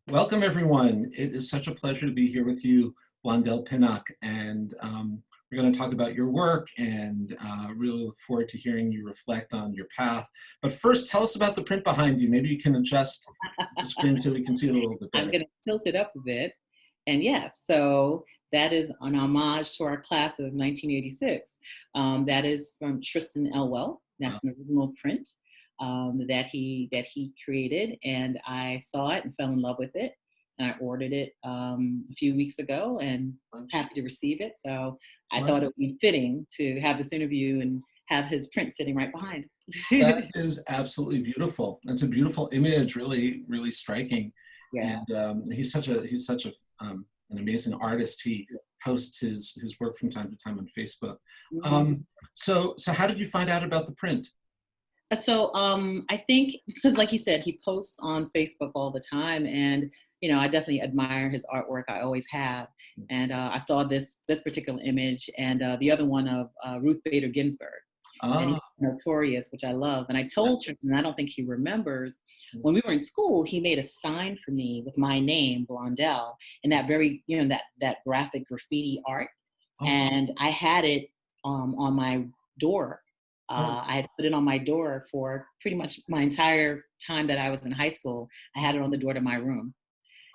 Welcome, everyone. It is such a pleasure to be here with you, Blondel Pinnock, and we're going to talk about your work and really look forward to hearing you reflect on your path. But first, tell us about the print behind you. Maybe you can adjust the screen so we can see it a little bit I'm better. going to tilt it up a bit. And yes, so that is an homage to our class of 1986. That is from Tristan Elwell. Uh, That's an original print that he created, and I saw it and fell in love with it. And I ordered it a few weeks ago, and I was happy to receive it. So I right. thought it would be fitting to have this interview and have his print sitting right behind. That is absolutely beautiful. It's a beautiful image, really, really striking. Yeah. And he's such an amazing artist. He posts his work from time to time on Facebook. Mhm. So how did you find out about the print? So I think because, like you said, he posts on Facebook all the time, and I definitely admire his artwork. I always have, and I saw this particular image and the other one of Ruth Bader Ginsburg, and he's Ah, notorious, which I love. And I yeah. told Tristan, I don't think he remembers, when we were in school, he made a sign for me with my name, Blondel, and that very that graphic graffiti art, Oh, and I had it on my door. oh, I had put it on my door for pretty much my entire time that I was in high school. I had it on the door to my room.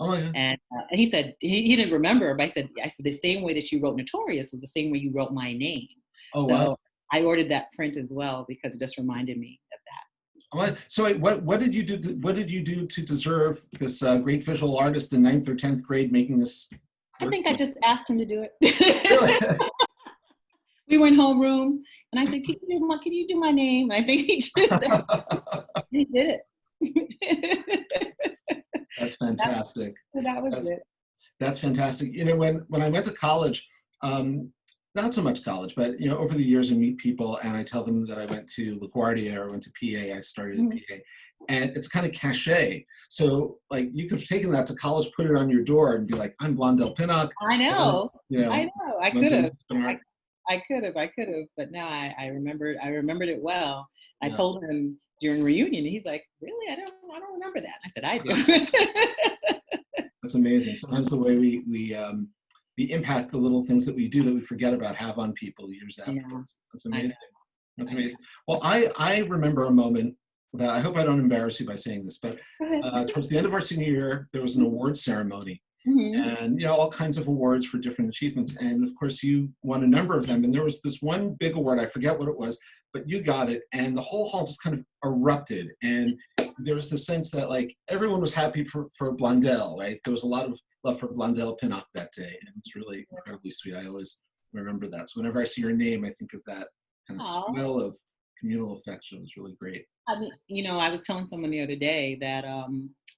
oh my God. And he said he didn't remember, but I said the same way that you wrote Notorious was the same way you wrote my name. Oh, wow. So I ordered that print as well because it just reminded me of that. So wait, what did you do? What did you do to deserve this great visual artist in ninth or 10th grade making this I work? think I just asked him to do Really? it. We were in homeroom, and I said, Can you do my name?" And I think he did it. That's that, fantastic. that was That's it. that's fantastic. When I went to college, um, not so much college, but over the years I meet people and I tell them that I went to LaGuardia or went to PA. I started at Mhm. PA, and it's kind of cachet. So like you could have taken that to college, put it on your door, and be like, "I'm Blondel Pinnock." I know. You know, I know. I I'm could doing have. art. I could have. I could have. But now I remembered it well. I Yeah. told him during reunion. He's like, "Really? I don't remember that." I said, "I do." That's amazing. Sometimes the way the impact the little things that we do that we forget about have on people years Yeah, afterwards. That's I know. amazing. That's I know. amazing. Well, I remember a moment that I hope I don't embarrass you by saying this, but Go ahead. towards the end of our senior year, there was an award ceremony, Hmm. and all kinds of awards for different achievements. And of course, you won a number of them. And there was this one big award, I forget what it was, but you got it, and the whole hall just kind of erupted. And there was the sense that like everyone was happy for Blondel, right? There was a lot of love for Blondel Pinnock that day, and it was really incredibly sweet. I always remember that. So whenever I see your name, I think of that kind of Oh, swell of communal affection. It was really great. I mean, I was telling someone the other day that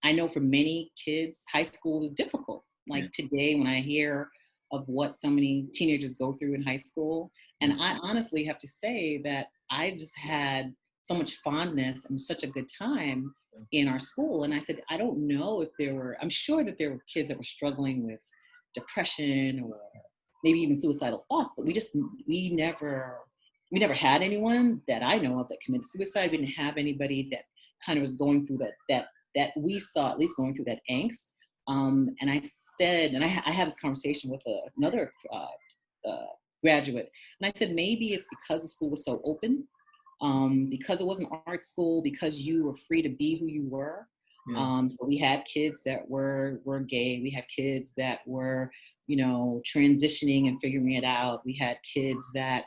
I know for many kids, high school is difficult. Yeah. Like today, when I hear of what so many teenagers go through in high school, and I honestly have to say that I just had so much fondness and such a good time in our school. And I said, I don't know if I'm sure that there were kids that were struggling with depression or maybe even suicidal thoughts, but we never had anyone that I know of that committed suicide. We didn't have anybody that kind of was going through that we saw at least going through that angst. And I said, and I had this conversation with another graduate, and I said maybe it's because the school was so open, because it was an art school, because you were free to be who you were. Yeah. So we had kids that were gay. We had kids that were, transitioning and figuring it out. We had kids that,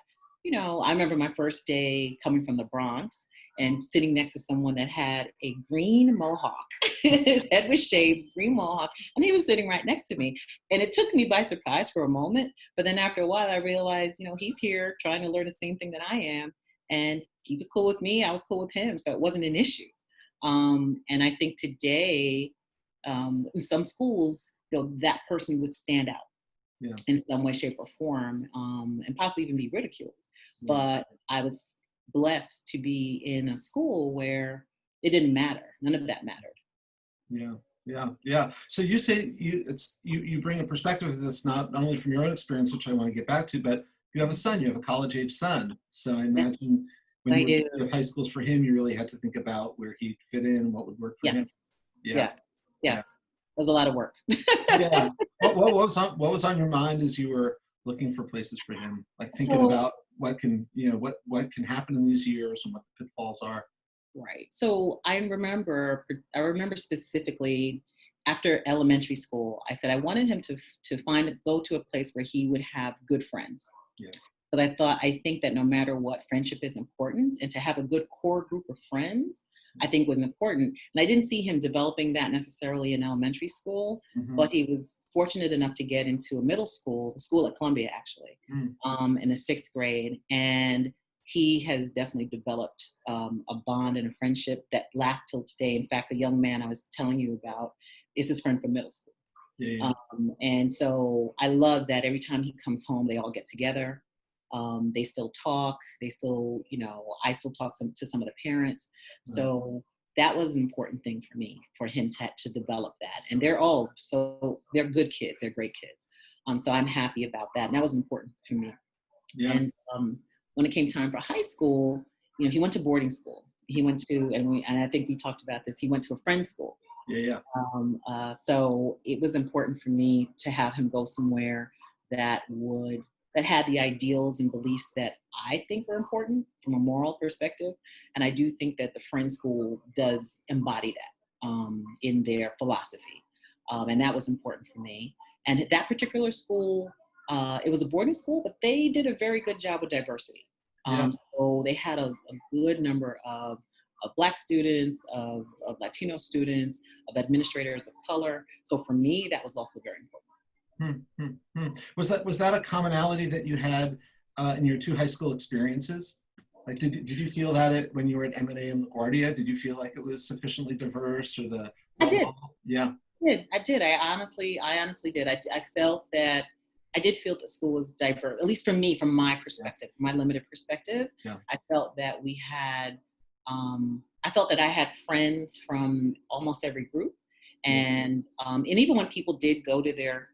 I remember my first day coming from the Bronx and sitting next to someone that had a green mohawk. His head was shaved, green mohawk, and he was sitting right next to me. And it took me by surprise for a moment. But then after a while, I realized, he's here trying to learn the same thing that I am. And he was cool with me. I was cool with him. So it wasn't an issue. And I think today, in some schools, that person would stand out Yeah. in some way, shape, or form, and possibly even be ridiculed. Yeah. But I was blessed to be in a school where it didn't matter. None of that mattered. Yeah, yeah, yeah. So you say you bring a perspective that's not only from your own experience, which I want to get back to, but you have a son, you have a college age son. So I Yes, imagine when I you were do. thinking of high schools for him, you really had to think about where he'd fit in, what would work for him. Yes, Yeah, yes, yeah, yes. was a lot of work. Yeah. What was on your mind as you were looking for places for him? Like thinking So, about what can, what can happen in these years and what the pitfalls are. right. So I remember specifically after elementary school, I said I wanted him to go to a place where he would have good friends. Yeah. Because I think that no matter what, friendship is important, and to have a good core group of friends, I think was important. And I didn't see him developing that necessarily in elementary school, Hmm. but he was fortunate enough to get into a middle school, the school at Columbia actually, Mm. in the sixth grade, and he has definitely developed a bond and a friendship that lasts till today. In fact, the young man I was telling you about is his friend from middle school. Yeah. Yeah. And so I love that every time he comes home, they all get together. They still talk. They still, I still talk to some of the parents. Right. So that was an important thing for me, for him to develop that. And they're good kids. They're great kids. So I'm happy about that. And that was important for me. Yeah. And when it came time for high school, he went to boarding school. He went to, and I think we talked about this, he went to a friend's school. Yeah. Yeah. So it was important for me to have him go somewhere that had the ideals and beliefs that I think are important from a moral perspective. And I do think that the Friends School does embody that in their philosophy. And that was important for me. And that particular school, it was a boarding school, but they did a very good job with diversity. Yeah. So they had a good number of Black students, of Latino students, of administrators of color. So for me, that was also very important. Was that a commonality that you had in your two high school experiences? Like, did you feel that when you were at M&A and LaGuardia? Did you feel like it was sufficiently diverse, or the? I did. Yeah. I did. I honestly did. I felt that I did feel that school was diverse, at least for me, from my perspective, my limited perspective. Yeah. I felt that we had. I felt that I had friends from almost every group, and even when people did go to their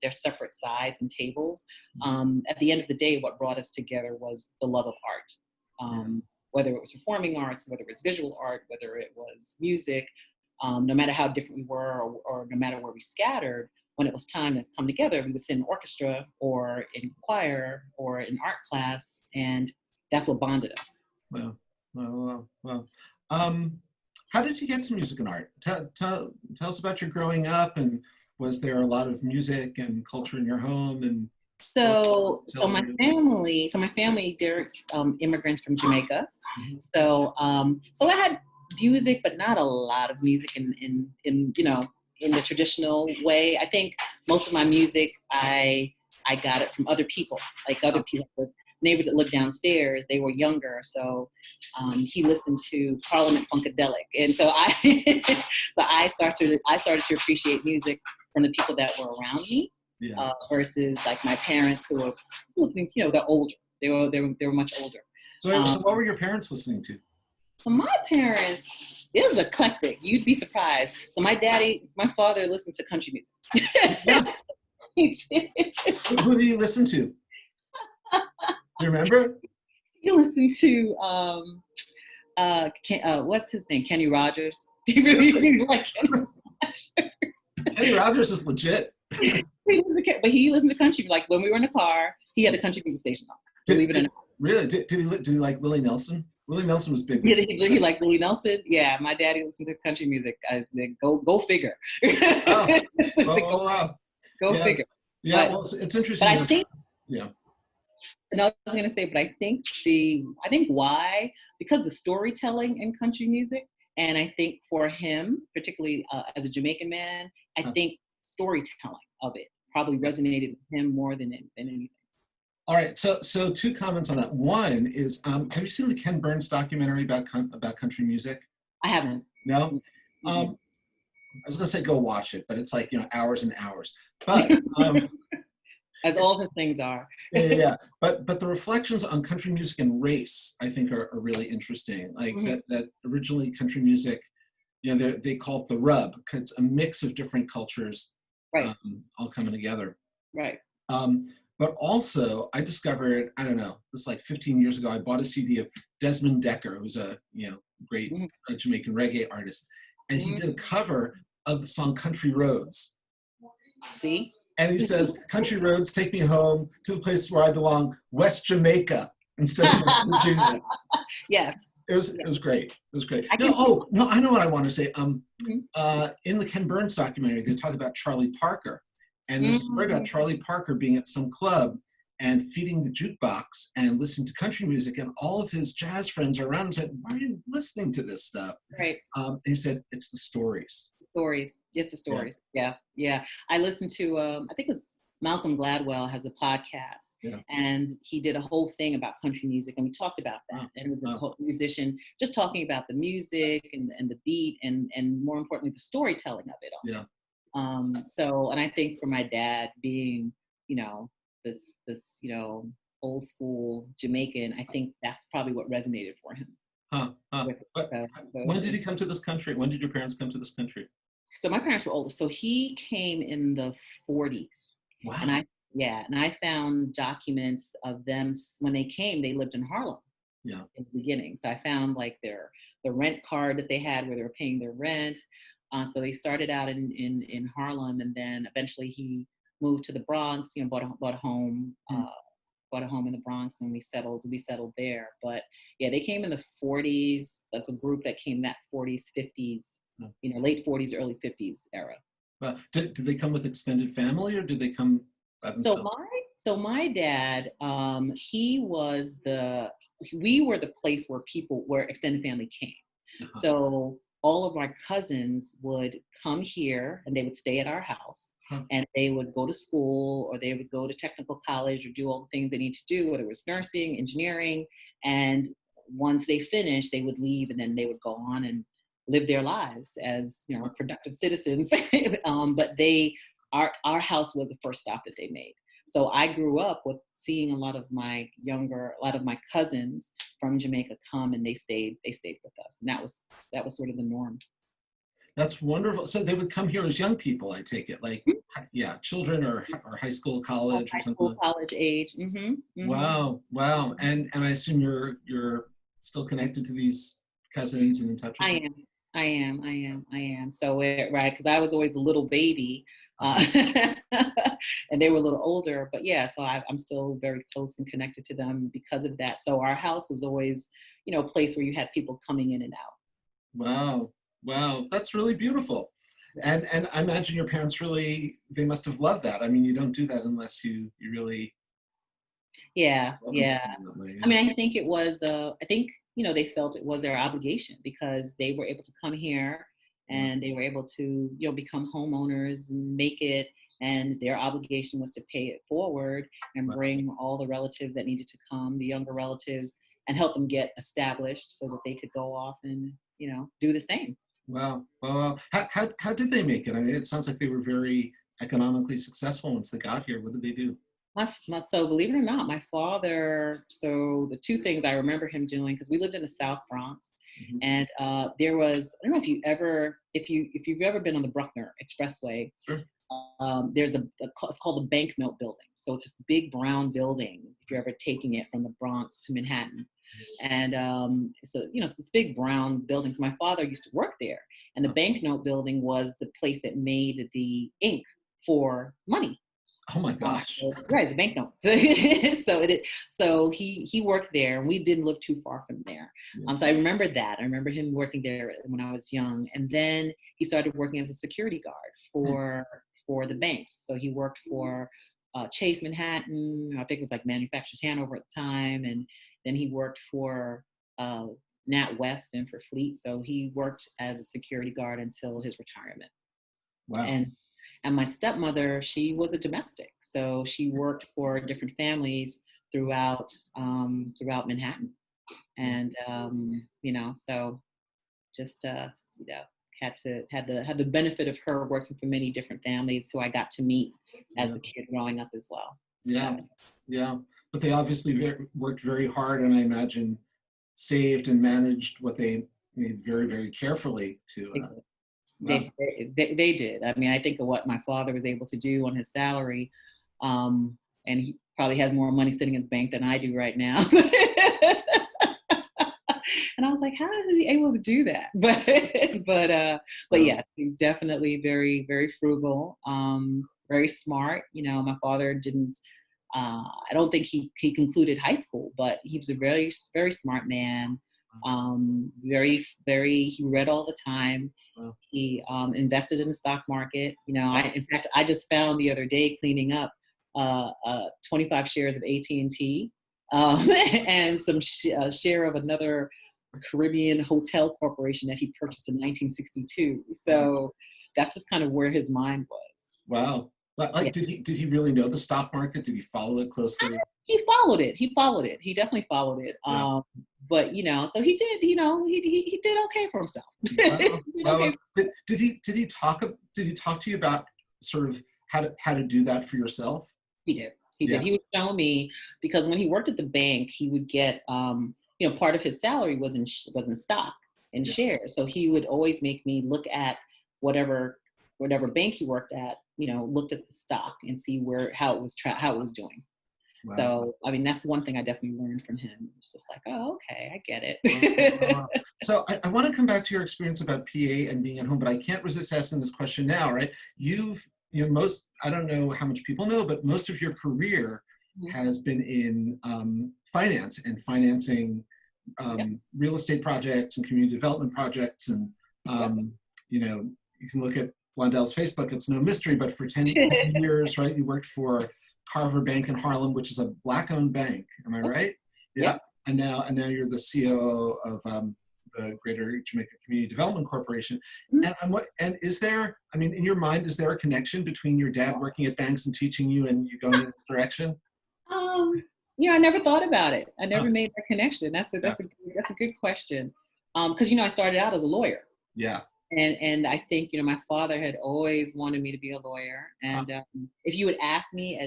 separate sides and tables, at the end of the day, what brought us together was the love of art. Whether it was performing arts, whether it was visual art, whether it was music, no matter how different we were, or no matter where we scattered, when it was time to come together, we would sit in orchestra or in choir or in art class, and that's what bonded us. Well. How did you get to music and art? Tell us about your growing up, and was there a lot of music and culture in your home? And so my family, they're immigrants from Jamaica. Mm-hmm. So I had music, but not a lot of music in the traditional way. I think most of my music, I got it from other people, like other people. The neighbors that lived downstairs, they were younger, so he listened to Parliament Funkadelic, and so I started to appreciate music from the people that were around me, versus like my parents, who were listening. They're older. They were much older. So what were your parents listening to? So my parents, it was eclectic. You'd be surprised. So my father listened to country music. Yeah. He did. Who do you listen to? Do you remember? He listened to what's his name? Kenny Rogers. Do you really like Kenny Rogers? Kenny Rogers is legit. But he listened to country. Like when we were in the car, he had the country music station on. Believe it or not. Really? Did he like Willie Nelson? Willie Nelson was big. Yeah, he liked Willie Nelson. Yeah, my daddy listened to country music. Go figure. Oh, wow. Go figure. Yeah, but, well, it's interesting. But I think. Yeah. And I was going to say, but I think why, because the storytelling in country music, and I think for him, particularly as a Jamaican man, I think storytelling of it probably resonated with him more than anything. All right, so two comments on that. One is, have you seen the Ken Burns documentary about country music? I haven't. No? I was going to say go watch it, but it's like, hours and hours. But as all his things are. Yeah. But the reflections on country music and race, I think, are really interesting. Like that originally country music, they call it the rub, because it's a mix of different cultures, right, all coming together. Right. But also, I discovered, I don't know, this like 15 years ago, I bought a CD of Desmond Decker, who's a great Jamaican reggae artist, and he did a cover of the song Country Roads. See? And he says, country roads take me home to the place where I belong, West Jamaica, instead of West Virginia. Yes. It was great. It was great. I I know what I want to say. Mhm. In the Ken Burns documentary, they talk about Charlie Parker. And there's a story about Charlie Parker being at some club and feeding the jukebox and listening to country music. And all of his jazz friends are around and said, why are you listening to this stuff? Right. And he said, it's the stories. Stories. It's the stories. Yeah. Yeah. I listened to, I think it was Malcolm Gladwell has a podcast, and he did a whole thing about country music, and we talked about that. And it was a whole musician just talking about the music and the beat and more importantly, the storytelling of it all. Yeah. So, and I think for my dad being, this, old school Jamaican, I think that's probably what resonated for him. But when did he come to this country? When did your parents come to this country? So my parents were older. So he came in the 40s. Wow. And I found documents of them when they came. They lived in Harlem. Yeah. In the beginning. So I found like the rent card that they had where they were paying their rent. So they started out in Harlem, and then eventually he moved to the Bronx. Bought a home. Bought a home in the Bronx, and we settled there. But yeah, they came in the 40s, like a group that came that 40s, 50s, late 40s, early 50s era. Did they come with extended family, or did they come by themselves? So my dad, we were the place where extended family came. So all of our cousins would come here, and they would stay at our house. And they would go to school, or they would go to technical college, or do all the things they need to do, whether it was nursing, engineering. And once they finished, they would leave, and then they would go on and live their lives as productive citizens. But our house was the first stop that they made. So I grew up with seeing a lot of my cousins from Jamaica come, and they stayed with us, and that was sort of the norm. That's wonderful. So they would come here as young people, I take it, like children or high school, college, or something. High school, college age. Mm-hmm. Wow. And I assume you're still connected to these cousins and in touch with them? I am. So right, because I was always the little baby, and they were a little older. But yeah, so I'm still very close and connected to them because of that. So our house was always, a place where you had people coming in and out. Wow, that's really beautiful. And I imagine your parents they must have loved that. I mean, you don't do that unless you really. Yeah. I mean, I think it was. They felt it was their obligation, because they were able to come here, and they were able to become homeowners and make it. And their obligation was to pay it forward and bring all the relatives that needed to come, the younger relatives, and help them get established so that they could go off and do the same. Wow. How did they make it? I mean, it sounds like they were very economically successful once they got here. What did they do? So believe it or not, my father, so the two things I remember him doing, because we lived in the South Bronx, and there was, I don't know if you've ever been on the Bruckner Expressway. Sure. There's it's called the Banknote Building. So it's this big brown building, if you're ever taking it from the Bronx to Manhattan. And so, it's this big brown building. So my father used to work there. And the Banknote Building was the place that made the ink for money. Oh my gosh. Right, the banknotes. So he worked there, and we didn't live too far from there. So I remember that. I remember him working there when I was young. And then he started working as a security guard for the banks. So he worked for Chase Manhattan, I think it was like Manufacturers Hanover at the time. And then he worked for NatWest and for Fleet. So he worked as a security guard until his retirement. Wow. And my stepmother, she was a domestic. So she worked for different families throughout Manhattan. And, so just, had the benefit of her working for many different families who I got to meet as a kid growing up as well. Yeah. But they obviously worked very hard, and I imagine saved and managed what they made very, very carefully to. They did. I mean, I think of what my father was able to do on his salary, and he probably has more money sitting in his bank than I do right now. And I was like, how is he able to do that? But Wow. yeah, definitely very, very frugal, very smart. My father didn't, I don't think he concluded high school, but he was a very, very smart man. Very, very, he read all the time. Wow. He invested in the stock market. In fact, I just found the other day cleaning up 25 shares of AT&T, and some share of another Caribbean hotel corporation that he purchased in 1962. So that's just kind of where his mind was. Wow. Yeah. Like, did he really know the stock market? Did he follow it closely? He followed it. He followed it. He definitely followed it. Yeah. But so he did. He did okay for himself. Wow. He did Wow. okay. Did he talk to you about sort of how to do that for yourself? He did. He did. Yeah. He would show me, because when he worked at the bank, he would get part of his salary was in stock and Yeah. shares. So he would always make me look at whatever bank he worked at. Looked at the stock and see how it was doing. Wow. So, I mean, that's one thing I definitely learned from him. It's just like, oh, okay, I get Wow. it. So I want to come back to your experience about PA and being at home, but I can't resist asking this question now, right? I don't know how much people know, but most of your career Mhm. has been in finance and financing Yep. real estate projects and community development projects. And, Yep. you can look at Blondel's Facebook, it's no mystery, but for 10 years, right, you worked for Carver Bank in Harlem, which is a Black-owned bank. Am I right? Yeah. Yep. And now you're the COO of the Greater Jamaica Community Development Corporation. Mhm. And is there, I mean, in your mind, is there a connection between your dad working at banks and teaching you and you going in this direction? Um, I never thought about it. I Oh, never made that connection. yeah, That's a good question. Because I started out as a lawyer, yeah. and I think my father had always wanted me to be a lawyer. Uh, And if you would ask me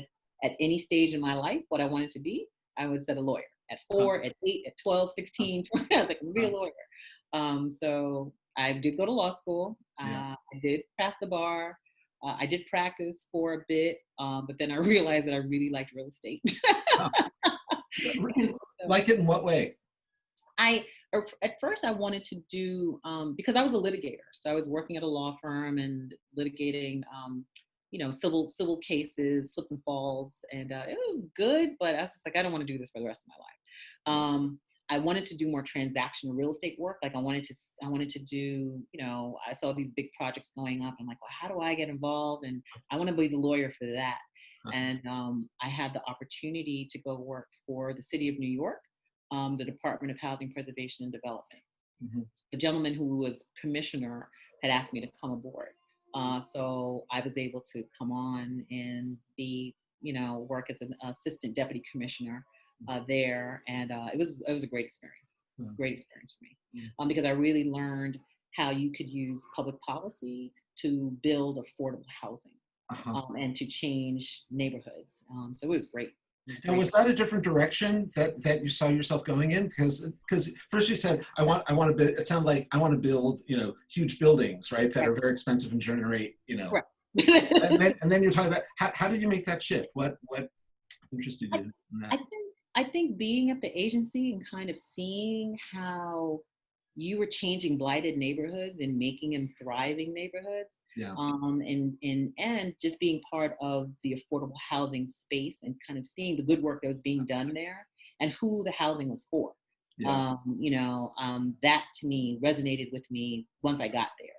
at any stage in my life what I wanted to be, I would say a lawyer. At uh, 4, at 8, at 12, 16, 20, I was like, I'm gonna be a uh, lawyer. So I did go to law school. yeah. I did pass the bar. I did practice for a bit, but then I realized that I really liked real estate. Uh, And so like it in what way? at first I wanted to do, because I was a litigator. So I was working at a law firm and litigating, civil cases, slip and falls. And it was good, but I was just like, I don't want to do this for the rest of my life. I wanted to do more transactional real estate work. Like I wanted to do, I saw these big projects going up. I'm like, well, how do I get involved? And I want to be the lawyer for that. Uh, And I had the opportunity to go work for the city of New York, the Department of Housing Preservation and Development. mhm. The gentleman who was commissioner had asked me to come aboard. So I was able to come on and work as an assistant deputy commissioner there. And it was a great experience, Mhm. great experience for me, Mhm. because I really learned how you could use public policy to build affordable housing, Uh-huh. and to change neighborhoods. So it was great. It was And great. was that a different direction that you saw yourself going in? Because first you said I want to build. It sounded like I want to build huge buildings, right? That Right. are very expensive and generate. Correct. And then you're talking about how did you make that shift? What interested I, you in I that? think I think being at the agency and kind of seeing how you were changing blighted neighborhoods and making them thriving neighborhoods, Yeah, and just being part of the affordable housing space and kind of seeing the good work that was being done there and who the housing was for. yeah, That to me resonated with me once I got there.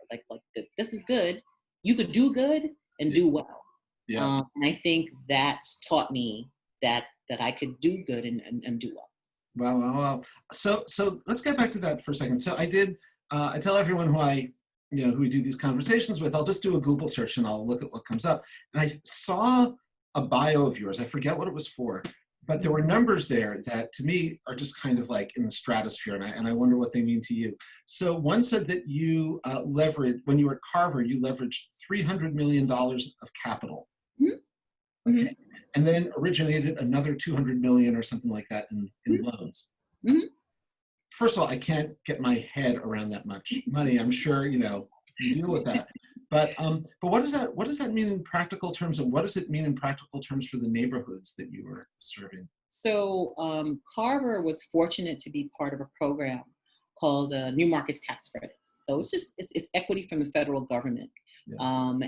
This is good. You could do good and yeah, do well. yeah. And I think that taught me that I could do good and do well. Wow, wow, wow. So let's get back to that for a second. So I tell everyone who we do these conversations with, I'll just do a Google search and I'll look at what comes up. And I saw a bio of yours. I forget what it was for, but there were numbers there that to me are just kind of like in the stratosphere. And I wonder what they mean to you. So one said that you leveraged, when you were at Carver, you leveraged $300 million of capital. Mhm. Mhm. Okay. And then originated another 200 million or something like that in Mhm. loans. Mhm. First of all, I can't get my head around that much money. I'm sure you deal with that. But what does that mean in practical terms, and what does it mean in practical terms for the neighborhoods that you were serving? So Carver was fortunate to be part of a program called New Markets Tax Credits. So it's equity from the federal government. Yeah.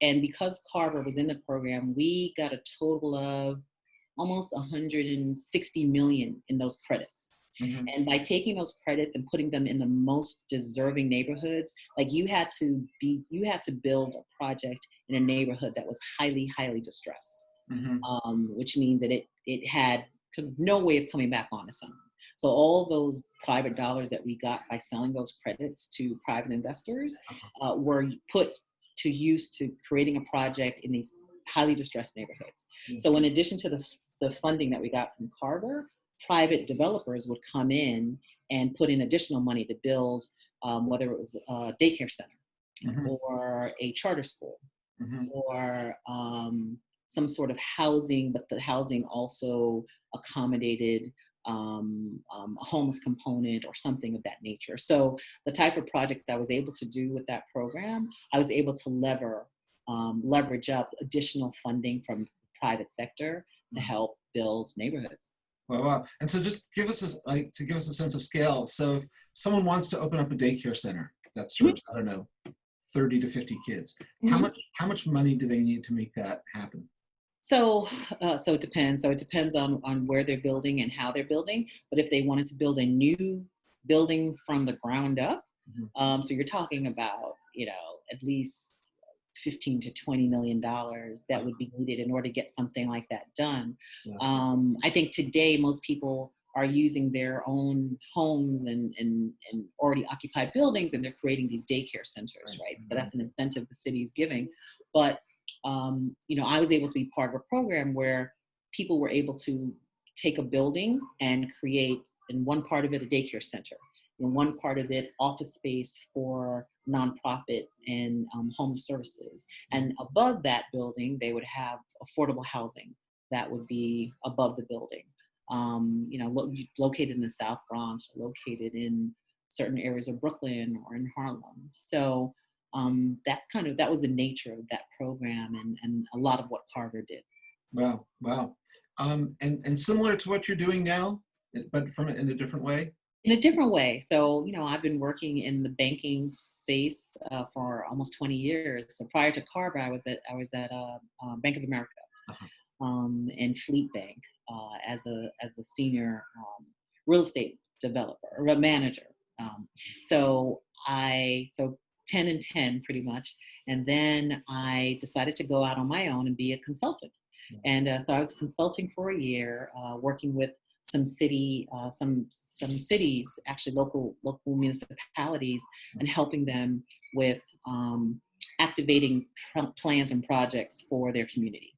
And because Carver was in the program, we got a total of almost 160 million in those credits. Mm-hmm. And by taking those credits and putting them in the most deserving neighborhoods, like you had to build a project in a neighborhood that was highly, highly distressed, which means that it had no way of coming back on its own. So all those private dollars that we got by selling those credits to private investors were put to use to creating a project in these highly distressed neighborhoods. Mm-hmm. So in addition to the funding that we got from Carver, private developers would come in and put in additional money to build, whether it was a daycare center or a charter school or some sort of housing, but the housing also accommodated a homeless component or something of that nature. So the type of projects I was able to do with that program, I was able to leverage up additional funding from the private sector to help build neighborhoods. Wow. And so just give us a sense of scale. So if someone wants to open up a daycare center that serves, I don't know, 30 to 50 kids, how much money do they need to make that happen? So it depends. So it depends on where they're building and how they're building. But if they wanted to build a new building from the ground up, so you're talking about, at least $15 to $20 million that would be needed in order to get something like that done. Yeah. I think today most people are using their own homes and already occupied buildings, and they're creating these daycare centers, right? So that's an incentive the city is giving. But I was able to be part of a program where people were able to take a building and create, in one part of it, a daycare center, in one part of it, office space for nonprofit and home services. And above that building, they would have affordable housing that would be above the building, located in the South Bronx, located in certain areas of Brooklyn or in Harlem. So that was the nature of that program and a lot of what Carver did. Wow. And similar to what you're doing now, but in a different way? In a different way. So, I've been working in the banking space for almost 20 years. So prior to Carver, I was at Bank of America and Fleet Bank as a senior real estate developer or a manager. So 10 and 10 pretty much. And then I decided to go out on my own and be a consultant. And so I was consulting for a year, working with some cities, actually local municipalities, and helping them with activating plans and projects for their community,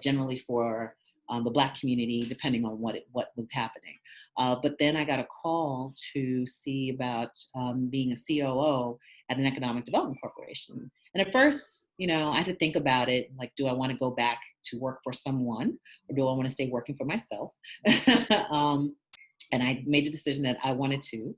generally for the Black community, depending on what was happening. But then I got a call to see about being a COO at an economic development corporation. And at first, I had to think about it, like, do I want to go back to work for someone, or do I want to stay working for myself? And I made the decision that I wanted to.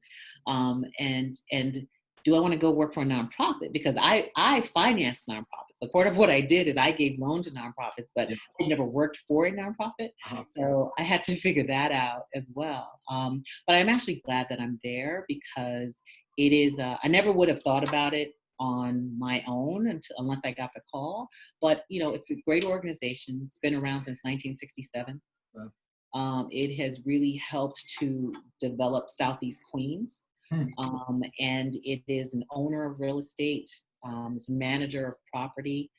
And do I want to go work for a nonprofit? Because I finance nonprofits. So part of what I did is I gave loans to nonprofits, but I never worked for a nonprofit. So I had to figure that out as well. But I'm actually glad that I'm there, because it is, I never would have thought about it on my own unless I got the call. But, it's a great organization. It's been around since 1967. Wow. It has really helped to develop Southeast Queens. And it is an owner of real estate, it's a manager of property.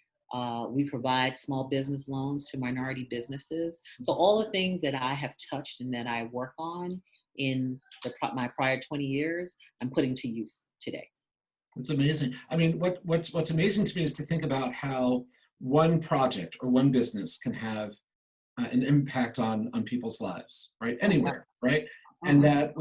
We provide small business loans to minority businesses. So all the things that I have touched and that I work on in my prior 20 years, I'm putting to use today. It's amazing. I mean, what's amazing to me is to think about how one project or one business can have an impact on people's lives, right? Anywhere, right? And that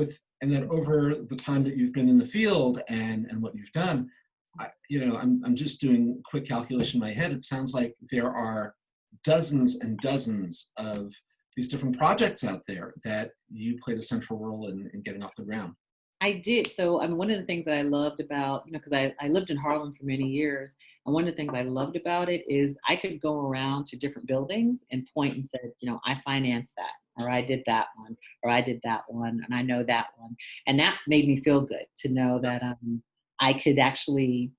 over the time that you've been in the field and what you've done, I'm just doing quick calculation in my head. It sounds like there are dozens and dozens of these different projects out there that you played a central role in getting off the ground. I did. So, one of the things that I loved about, because I lived in Harlem for many years, and one of the things I loved about it is I could go around to different buildings and point and say, I financed that. or I did that one, or I did that one, and I know that one. And that made me feel good to know that I could actually,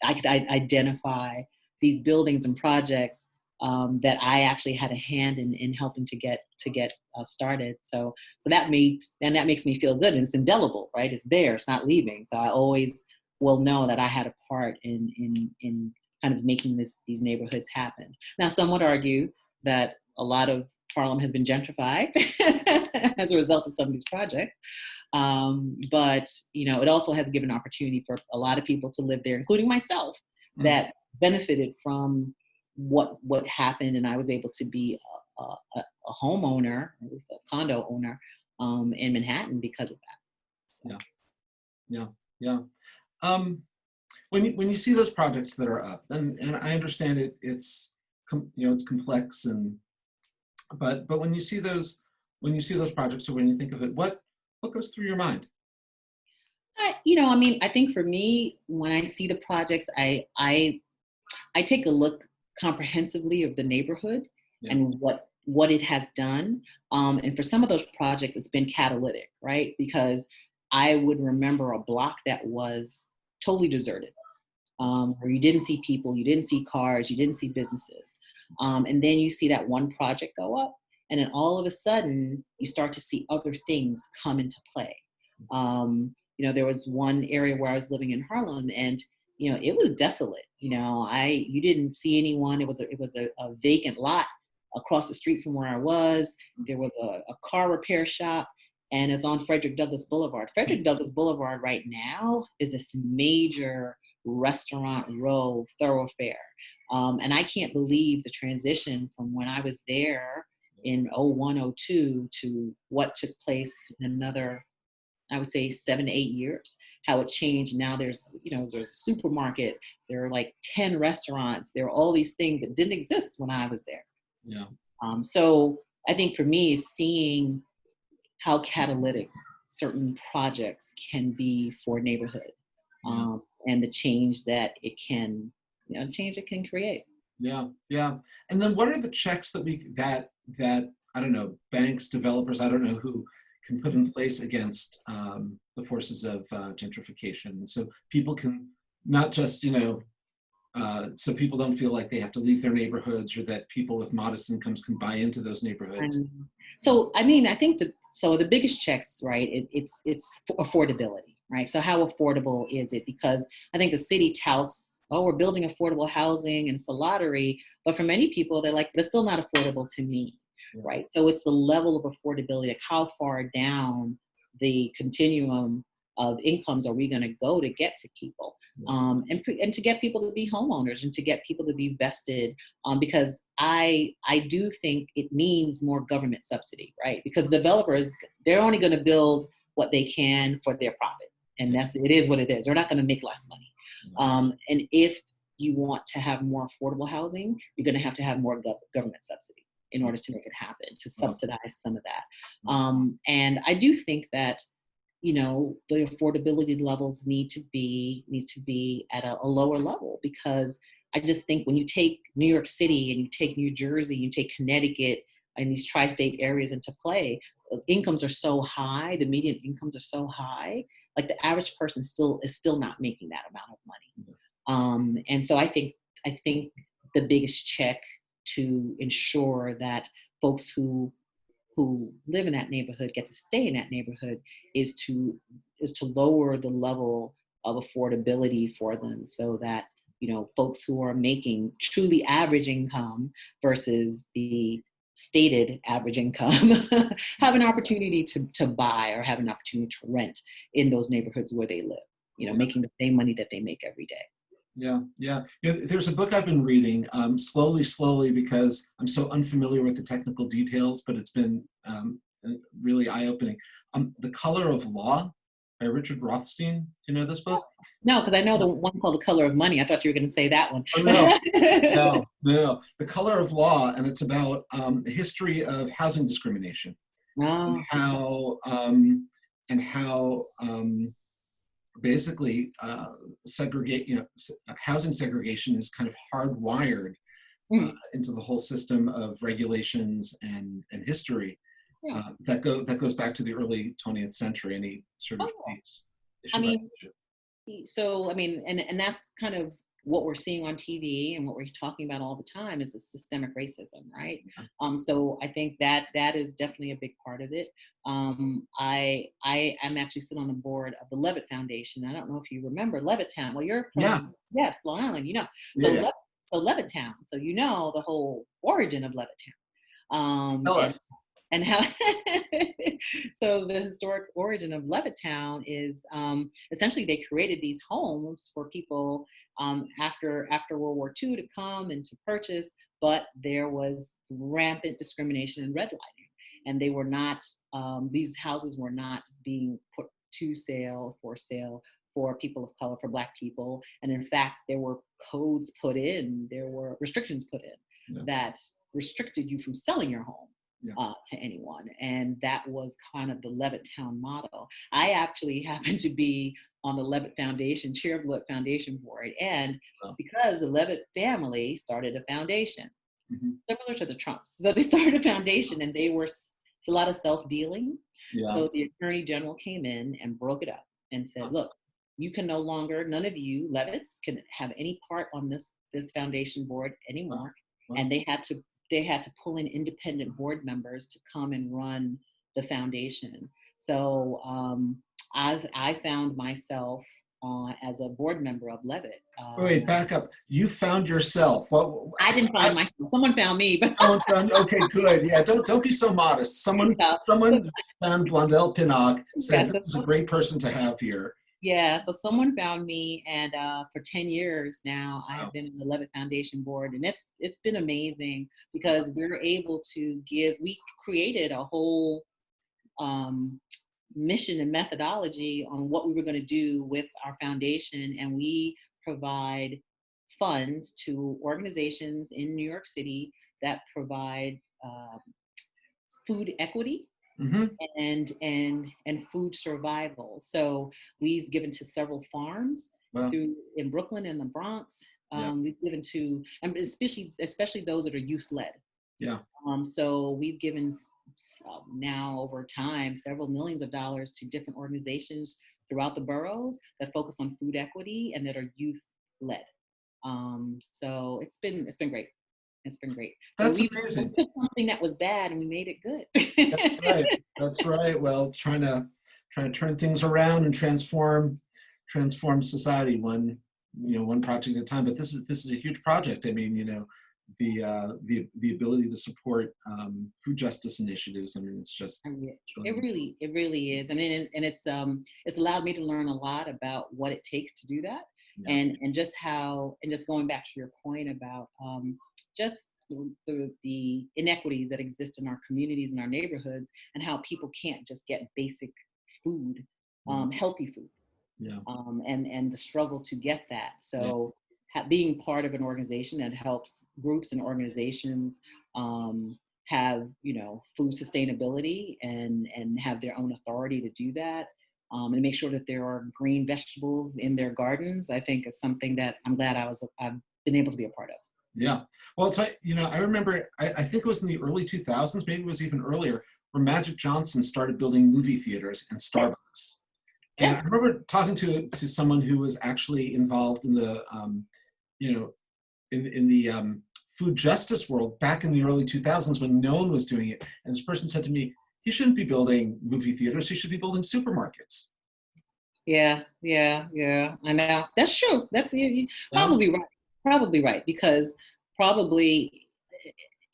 I could identify these buildings and projects that I actually had a hand in helping to get started. So that makes me feel good. And it's indelible, right? It's there. It's not leaving. So I always will know that I had a part in kind of making these neighborhoods happen. Now, some would argue that a lot of Harlem has been gentrified as a result of some of these projects. But it also has given opportunity for a lot of people to live there, including myself, that benefited from what happened, and I was able to be a homeowner, at least a condo owner, in Manhattan because of that. Yeah, yeah. When you see those projects that are up, and I understand it's complex, but when you see those projects, or when you think of it, what goes through your mind? I think for me, when I see the projects, I take a look comprehensively of the neighborhood and what it has done. And for some of those projects, it's been catalytic, right? Because I would remember a block that was totally deserted, where you didn't see people, you didn't see cars, you didn't see businesses. And then you see that one project go up, and then all of a sudden you start to see other things come into play. There was one area where I was living in Harlem, and it was desolate. You didn't see anyone. It was a vacant lot across the street from where I was. There was a car repair shop, and it's on Frederick Douglass Boulevard. Frederick Douglass Boulevard right now is this major restaurant row thoroughfare. And I can't believe the transition from when I was there in 01, 02 to what took place in another, I would say 7 to 8 years, how it changed. Now there's a supermarket, there are like 10 restaurants, there are all these things that didn't exist when I was there. Yeah. So I think for me, seeing how catalytic certain projects can be for a neighborhood, and the change that it can, create. Yeah, yeah. And then what are the checks that I don't know, banks, developers, I don't know who can put in place against the forces of gentrification, so people can not just so people don't feel like they have to leave their neighborhoods, or that people with modest incomes can buy into those neighborhoods. So I think the biggest checks, right? It's affordability, right? So how affordable is it? Because I think the city touts, oh, we're building affordable housing and it's a lottery, but for many people, they're like, but it's still not affordable to me, right? So it's the level of affordability, like how far down the continuum of incomes are we going to go to get to people, and to get people to be homeowners, and to get people to be vested, because I do think it means more government subsidy, right? Because developers, they're only going to build what they can for their profit, and it is what it is. They're not going to make less money, and if you want to have more affordable housing, you're going to have more government subsidy in order to make it happen, to subsidize some of that. And I do think that the affordability levels need to be at a lower level, because I just think when you take New York City and you take New Jersey, you take Connecticut and these tri-state areas into play, incomes are so high, the median incomes are so high, like the average person is still not making that amount of money. And so I think the biggest check to ensure that folks who live in that neighborhood get to stay in that neighborhood is to lower the level of affordability for them, so that folks who are making truly average income versus the stated average income have an opportunity to buy, or have an opportunity to rent in those neighborhoods where they live, making the same money that they make every day. Yeah. There's a book I've been reading slowly, because I'm so unfamiliar with the technical details, but it's been really eye-opening. The Color of Law by Richard Rothstein. Do you know this book? No, because I know the one called The Color of Money. I thought you were going to say that one. Oh, no. The Color of Law, and it's about the history of housing discrimination, and how basically housing segregation is kind of hardwired into the whole system of regulations and history Yeah. that goes back to the early 20th century. Any sort of Oh, piece. I mean, so I mean, and that's kind of what we're seeing on TV and what we're talking about all the time is the systemic racism, right? So I think that that is definitely a big part of it. I am actually sitting on the board of the Levitt Foundation. I don't know if you remember Levittown. Well, you're Yeah. from yes, Long Island, you know. So Yeah. so Levittown. So you know the whole origin of Levittown. Tell us. And how so the historic origin of Levittown is essentially they created these homes for people after World War II to come and to purchase, but there was rampant discrimination and redlining, and they were not these houses were not being put to sale for sale for people of color, for Black people, and in fact there were codes put in, there were restrictions put in that restricted you from selling your home to anyone. And that was kind of the Levittown model. I actually happen to be on the Levitt Foundation, chair of the Levitt Foundation board. And because the Levitt family started a foundation, similar to the Trumps. So they started a foundation and they were a lot of self-dealing. So the Attorney General came in and broke it up and said, look, you can no longer, none of you Levitts can have any part on this foundation board anymore. And they had to pull in independent board members to come and run the foundation. So I found myself as a board member of Levitt. Wait, back up. You found yourself. Well, I didn't find myself. Someone found me. But someone found. Okay, good. Yeah, don't be so modest. Someone found Blondel Pinnock. Said this is a great person to have here. Yeah, so someone found me, and for 10 years now, I have been in the Levitt Foundation board, and it's been amazing because we're able to we created a whole mission and methodology on what we were going to do with our foundation, and we provide funds to organizations in New York City that provide food equity. And food survival. So we've given to several farms in Brooklyn and the Bronx. We've given to, and especially those that are youth led. So we've given now over time several millions of dollars to different organizations throughout the boroughs that focus on food equity and that are youth led. So it's been great. It's been great. That's so amazing. We took something that was bad and we made it good. That's right. That's right. Well, trying to turn things around and transform society one project at a time. But this is a huge project. I mean, the ability to support food justice initiatives. I mean, it's just it really is. I mean, and it's allowed me to learn a lot about what it takes to do that, and just going back to your point about just the inequities that exist in our communities and our neighborhoods, and how people can't just get basic food, healthy food, and the struggle to get that. So being part of an organization that helps groups and organizations have food sustainability and have their own authority to do that, and make sure that there are green vegetables in their gardens, I think is something that I'm glad I've been able to be a part of. Yeah. Well, it's right. I remember, I think it was in the early 2000s, maybe it was even earlier, where Magic Johnson started building movie theaters and Starbucks. And I remember talking to someone who was actually involved in the, in the food justice world back in the early 2000s when no one was doing it. And this person said to me, "You shouldn't be building movie theaters. You should be building supermarkets." Yeah. I know. That's true. That's probably right. Probably right, because probably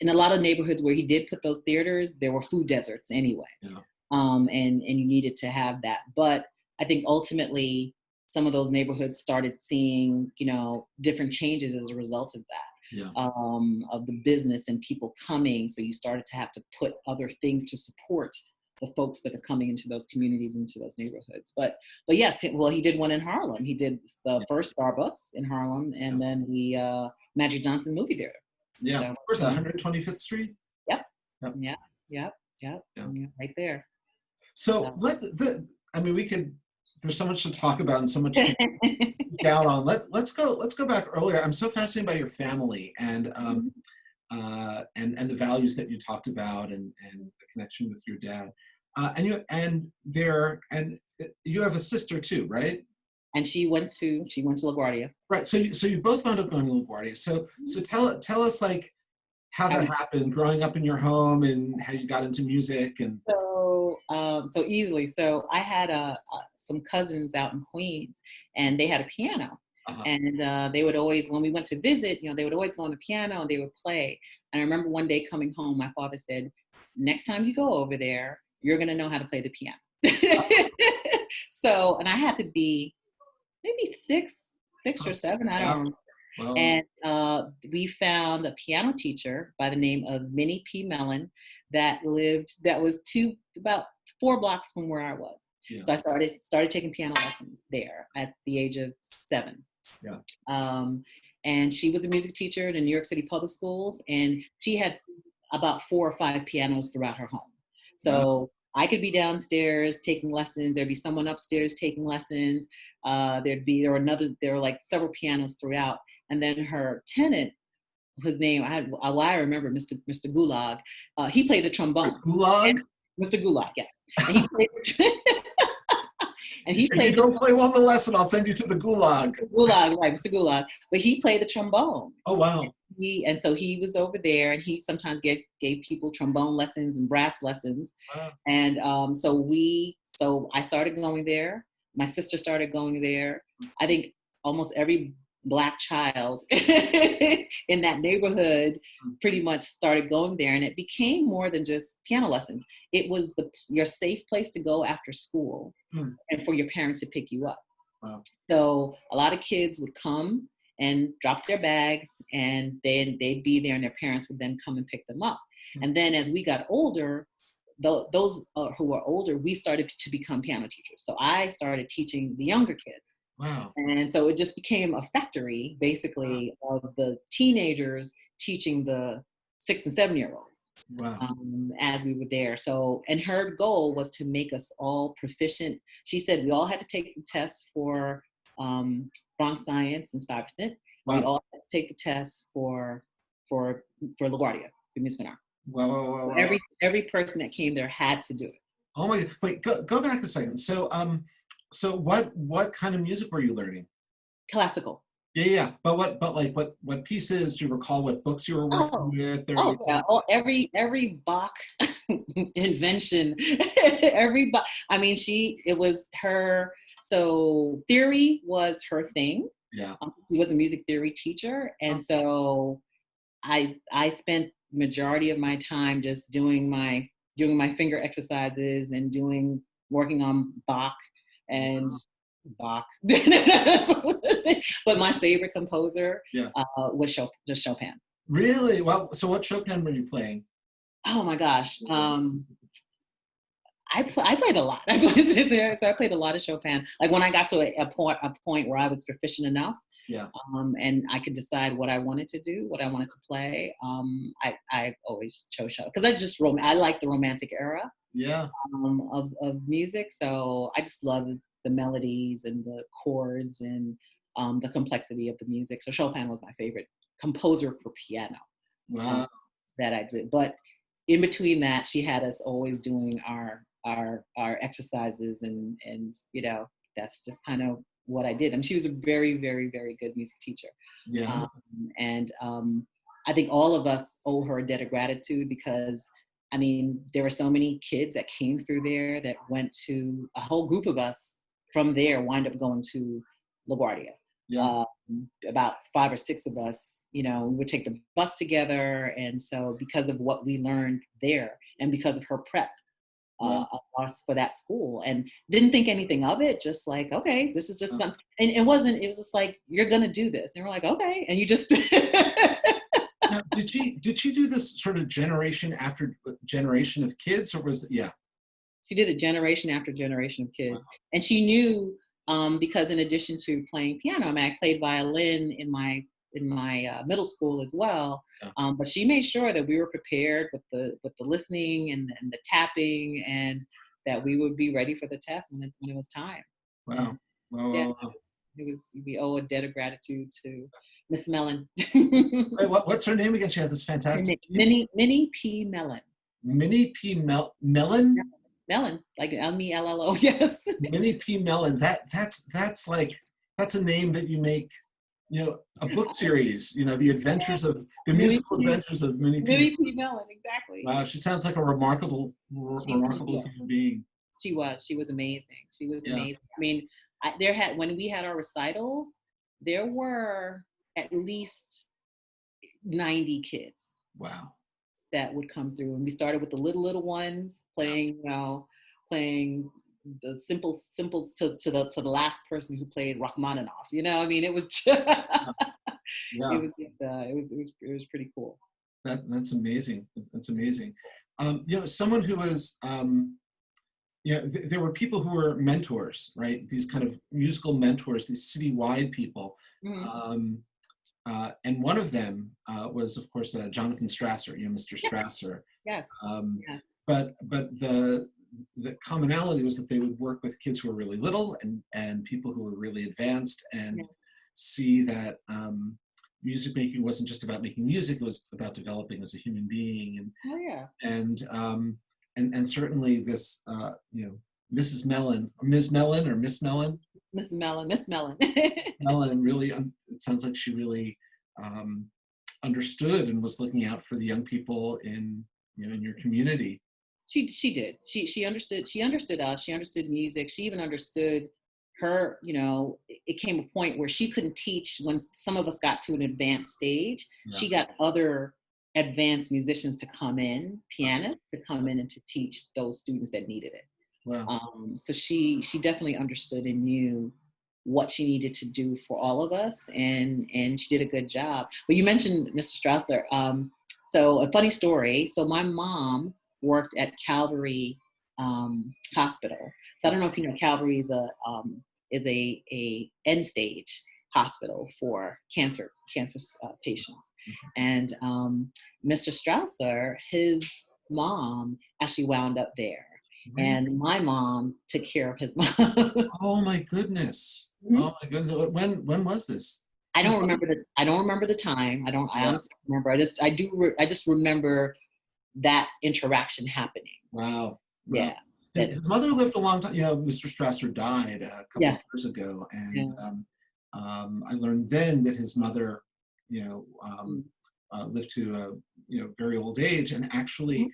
in a lot of neighborhoods where he did put those theaters, there were food deserts anyway. And you needed to have that. But I think ultimately some of those neighborhoods started seeing, different changes as a result of that, of the business and people coming. So you started to have to put other things to support the folks that are coming into those communities, into those neighborhoods. But yes, he did one in Harlem. He did the first Starbucks in Harlem, and then the Magic Johnson movie theater. Yeah, so, where's that, 125th Street? Yep. Right there. So we could there's so much to talk about and so much to geek out on. Let's go back earlier. I'm so fascinated by your family and the values that you talked about and the connection with your dad. You have a sister too, right? And she went to LaGuardia. Right. So you both wound up going to LaGuardia. So tell us like how that happened, growing up in your home and how you got into music and. So easily. So I had some cousins out in Queens, and they had a piano. Uh-huh. And they would always, when we went to visit, they would always go on the piano and they would play. And I remember one day coming home, my father said, "Next time you go over there, you're going to know how to play the piano." So, and I had to be maybe six or seven, I don't know. Wow. And we found a piano teacher by the name of Minnie P. Mellon that was about 4 blocks from where I was. Yeah. So I started taking piano lessons there at the age of 7. Yeah. And she was a music teacher in the New York City public schools, and she had about 4 or 5 pianos throughout her home. So I could be downstairs taking lessons. There'd be someone upstairs taking lessons. There were like several pianos throughout. And then her tenant, whose name I remember, Mr. Gulag, he played the trombone. Gulag? Mr. Gulag, yes. And he played if you don't play well in the lesson, I'll send you to the Gulag. Gulag, right, Mr. Gulag. But he played the trombone. Oh, wow. And so he was over there, and he sometimes gave people trombone lessons and brass lessons. Wow. And so I started going there. My sister started going there. I think almost every Black child in that neighborhood pretty much started going there, and it became more than just piano lessons. It was your safe place to go after school and for your parents to pick you up. Wow. So a lot of kids would come and drop their bags, and then they'd be there, and their parents would then come and pick them up. And then as we got older, those who were older, we started to become piano teachers. So I started teaching the younger kids. Wow. And so it just became a factory, basically, of the teenagers teaching the 6 and 7-year-olds. Wow. As we were there. So, and her goal was to make us all proficient. She said we all had to take the tests for Bronx Science and Stuyvesant. Wow. We all had to take the tests for LaGuardia, for music and art. Wow. Every person that came there had to do it. Oh my God. Wait, go back a second. So what kind of music were you learning? Classical. Yeah. But what pieces? Do you recall what books you were working with? Every Bach invention. It was her. So theory was her thing. Yeah. She was a music theory teacher, and so I spent majority of my time just doing my finger exercises and working on Bach and Bach. But my favorite composer was Chopin. Really? Well, so what Chopin were you playing? Oh my gosh. I played a lot. I played a lot of Chopin. Like when I got to a point where I was proficient enough, and I could decide what I wanted to do, what I wanted to play. I always chose Chopin because I like the Romantic era. Yeah. Of music. So I just love the melodies and the chords and the complexity of the music. So Chopin was my favorite composer for piano. Wow. That I did. But in between that, she had us always doing our exercises and that's just kind of what I did. And she was a very, very, very good music teacher. Yeah. I think all of us owe her a debt of gratitude because there were so many kids that came through there that went to a whole group of us from there wind up going to LaGuardia. Yeah. About 5 or 6 of us, we would take the bus together. And so because of what we learned there and because of her prep of us for that school and didn't think anything of it, just like, okay, this is just something. And it was just like, you're going to do this. And we're like, okay. And you just... Now, did she do this sort of generation after generation of kids, or was it, She did it generation after generation of kids. Wow. And she knew, because in addition to playing piano, I played violin in my middle school as well. Yeah. But she made sure that we were prepared with the listening and the tapping, and that we would be ready for the test when it was time. Wow. Wow, Yeah, wow, wow. we owe a debt of gratitude to Miss Mellon. Wait, what's her name again? She had this fantastic name. Minnie P. Mellon. Minnie P. Mellon? Mellon, like Mello. Yes. Minnie P. Mellon. That's like that's a name that you make, a book series, the Minnie musical P. adventures of Minnie P. Minnie P. Mellon, exactly. Wow, she sounds like a remarkable human being. She was. She was amazing. She was Yeah. amazing. I mean, when we had our recitals, there were at least 90 kids Wow. that would come through, and we started with the little ones playing, playing the simple to the last person who played Rachmaninoff. I mean, it was just, Yeah. it was pretty cool. That's amazing. That's amazing. Someone who was, there were people who were mentors, right? These kind of musical mentors, these citywide people. Mm-hmm. And one of them was, of course, Jonathan Strasser, Mr. Strasser. Yes. Yes. But the commonality was that they would work with kids who were really little and people who were really advanced, and see that music making wasn't just about making music; it was about developing as a human being. And certainly this, Mrs. Mellon, or Ms. Mellon, or Miss Mellon. Miss Mellon. Mellon really, it sounds like she really understood and was looking out for the young people in your community. She did. She understood. She understood us. She understood music. She even understood her. It came a point where she couldn't teach when some of us got to an advanced stage. Yeah. She got other advanced musicians to come in, pianists to come in and to teach those students that needed it. Wow. So she definitely understood and knew what she needed to do for all of us, and she did a good job. But you mentioned Mr. Strasser. So a funny story. So my mom worked at Calvary Hospital. So I don't know if you know, Calvary is a end stage hospital for cancer patients. And Mr. Strasser, his mom actually wound up there. And my mom took care of his mom. Oh my goodness! Mm-hmm. Oh my goodness! When was this? I don't remember the time. I honestly don't remember. I just remember that interaction happening. Wow. Yeah. His mother lived a long time. Mr. Strasser died a couple of years ago, and I learned then that his mother, lived to a very old age, and actually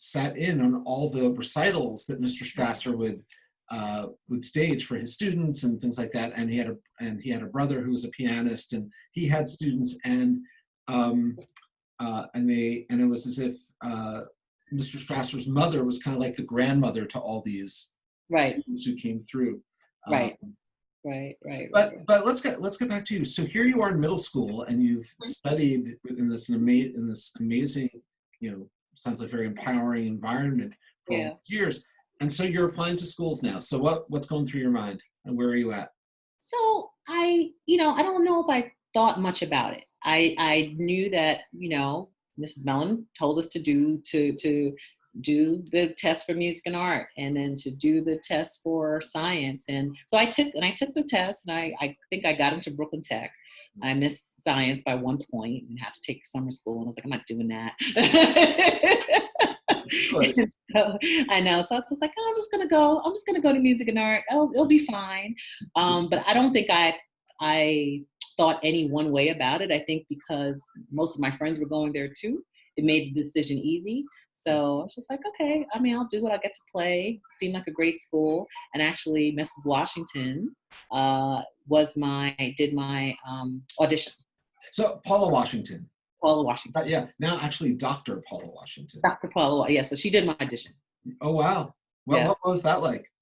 sat in on all the recitals that Mr. Strasser would stage for his students and things like that. And he had a brother who was a pianist, and he had students, and it was as if Mr. Strasser's mother was kind of like the grandmother to all these students who came through. Right. But let's get back to you. So here you are in middle school, and you've studied in this amazing, sounds like very empowering environment for years. And so you're applying to schools now. So what's going through your mind, and where are you at? So I don't know if I thought much about it. I knew that, Mrs. Mellon told us to do the test for music and art, and then to do the test for science. And so I took the test, and I think I got into Brooklyn Tech. I missed science by 1 point and had to take summer school, and I was like, I'm not doing that. So, I know. So I was just like, I'm just gonna go to music and art. It'll be fine. But I don't think I thought any one way about it. I think because most of my friends were going there too, it made the decision easy. So I was just like, okay, I'll do what I get to play. It seemed like a great school. And actually, Mrs. Washington did my audition. So Paula Washington. Yeah. Now actually Dr. Paula Washington. Dr. Paula, yeah. So she did my audition. Oh, wow. What was that like?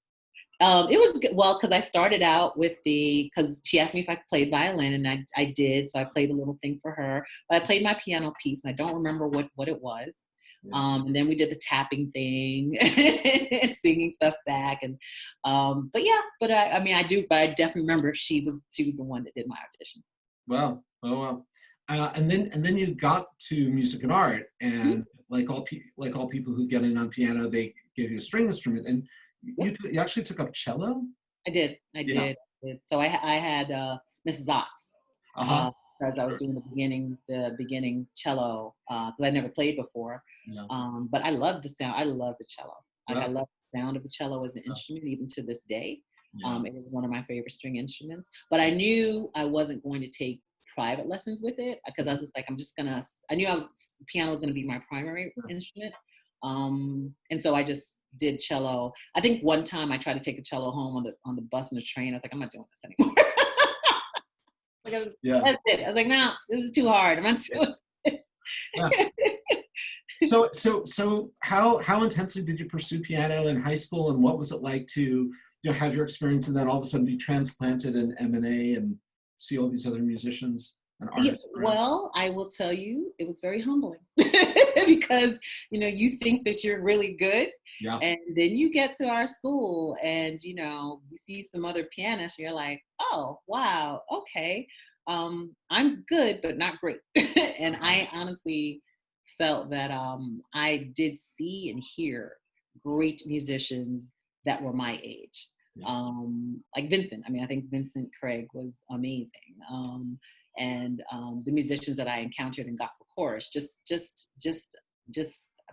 It was good. Well, because I started out because she asked me if I played violin, and I did. So I played a little thing for her. But I played my piano piece, and I don't remember what it was. Yeah. And then we did the tapping thing and singing stuff back. And but I definitely remember she was the one that did my audition. Wow. Oh, wow. And then you got to music and art, and like all people who get in on piano, they give you a string instrument, and You actually took up cello? I did. I Yeah. did. I did. So I had Mrs. Ox Uh-huh. because I was doing the beginning cello because I never played before. Yeah. But I love the sound. I love the cello. Like I Yeah. love the sound of the cello as an Yeah. instrument, even to this day. Yeah. It is one of my favorite string instruments. But I knew I wasn't going to take private lessons with it because I was just like, I knew piano was gonna be my primary instrument. And so I just did cello. I think one time I tried to take the cello home on the bus and the train. I was like, I'm not doing this anymore. Like Yeah. that's it. I was like, no, this is too hard. I'm not doing this. Yeah. So how intensely did you pursue piano in high school, and what was it like to, have your experience and then all of a sudden be transplanted in M&A and see all these other musicians and Yeah, artists around? well, I will tell you, it was very humbling because you think that you're really good, Yeah. and then you get to our school, and you see some other pianists, and you're like, oh wow, okay, I'm good, but not great. And I honestly felt that I did see and hear great musicians that were my age. Yeah. Like Vincent. I mean, I think Vincent Craig was amazing. And the musicians that I encountered in gospel chorus, just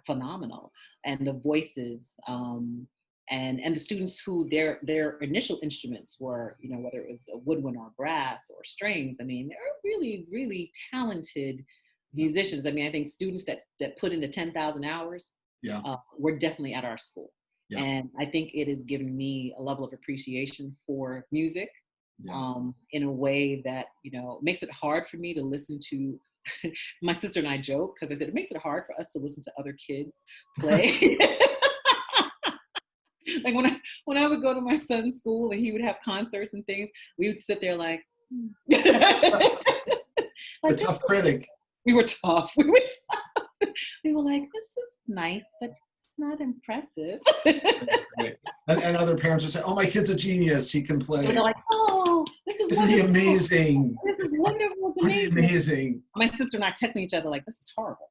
phenomenal. And the voices, and the students who their initial instruments were, whether it was a woodwind or brass or strings. I mean, they're really, really talented musicians. I mean, I think students that put in the 10,000 hours Yeah. were definitely at our school. Yeah. And I think it has given me a level of appreciation for music, Yeah. in a way that, makes it hard for me to listen to. My sister and I joke because I said it makes it hard for us to listen to other kids play. Like when I would go to my son's school and he would have concerts and things, we would sit there like, A tough critic. we were tough. We were like, this is nice, but it's not impressive. Right. And other parents would say, "Oh, my kid's a genius. He can play. And they're like, oh, this is Isn't he wonderful. amazing? This is wonderful. It's Aren't he amazing. amazing?" My sister and I texting each other like, this is horrible.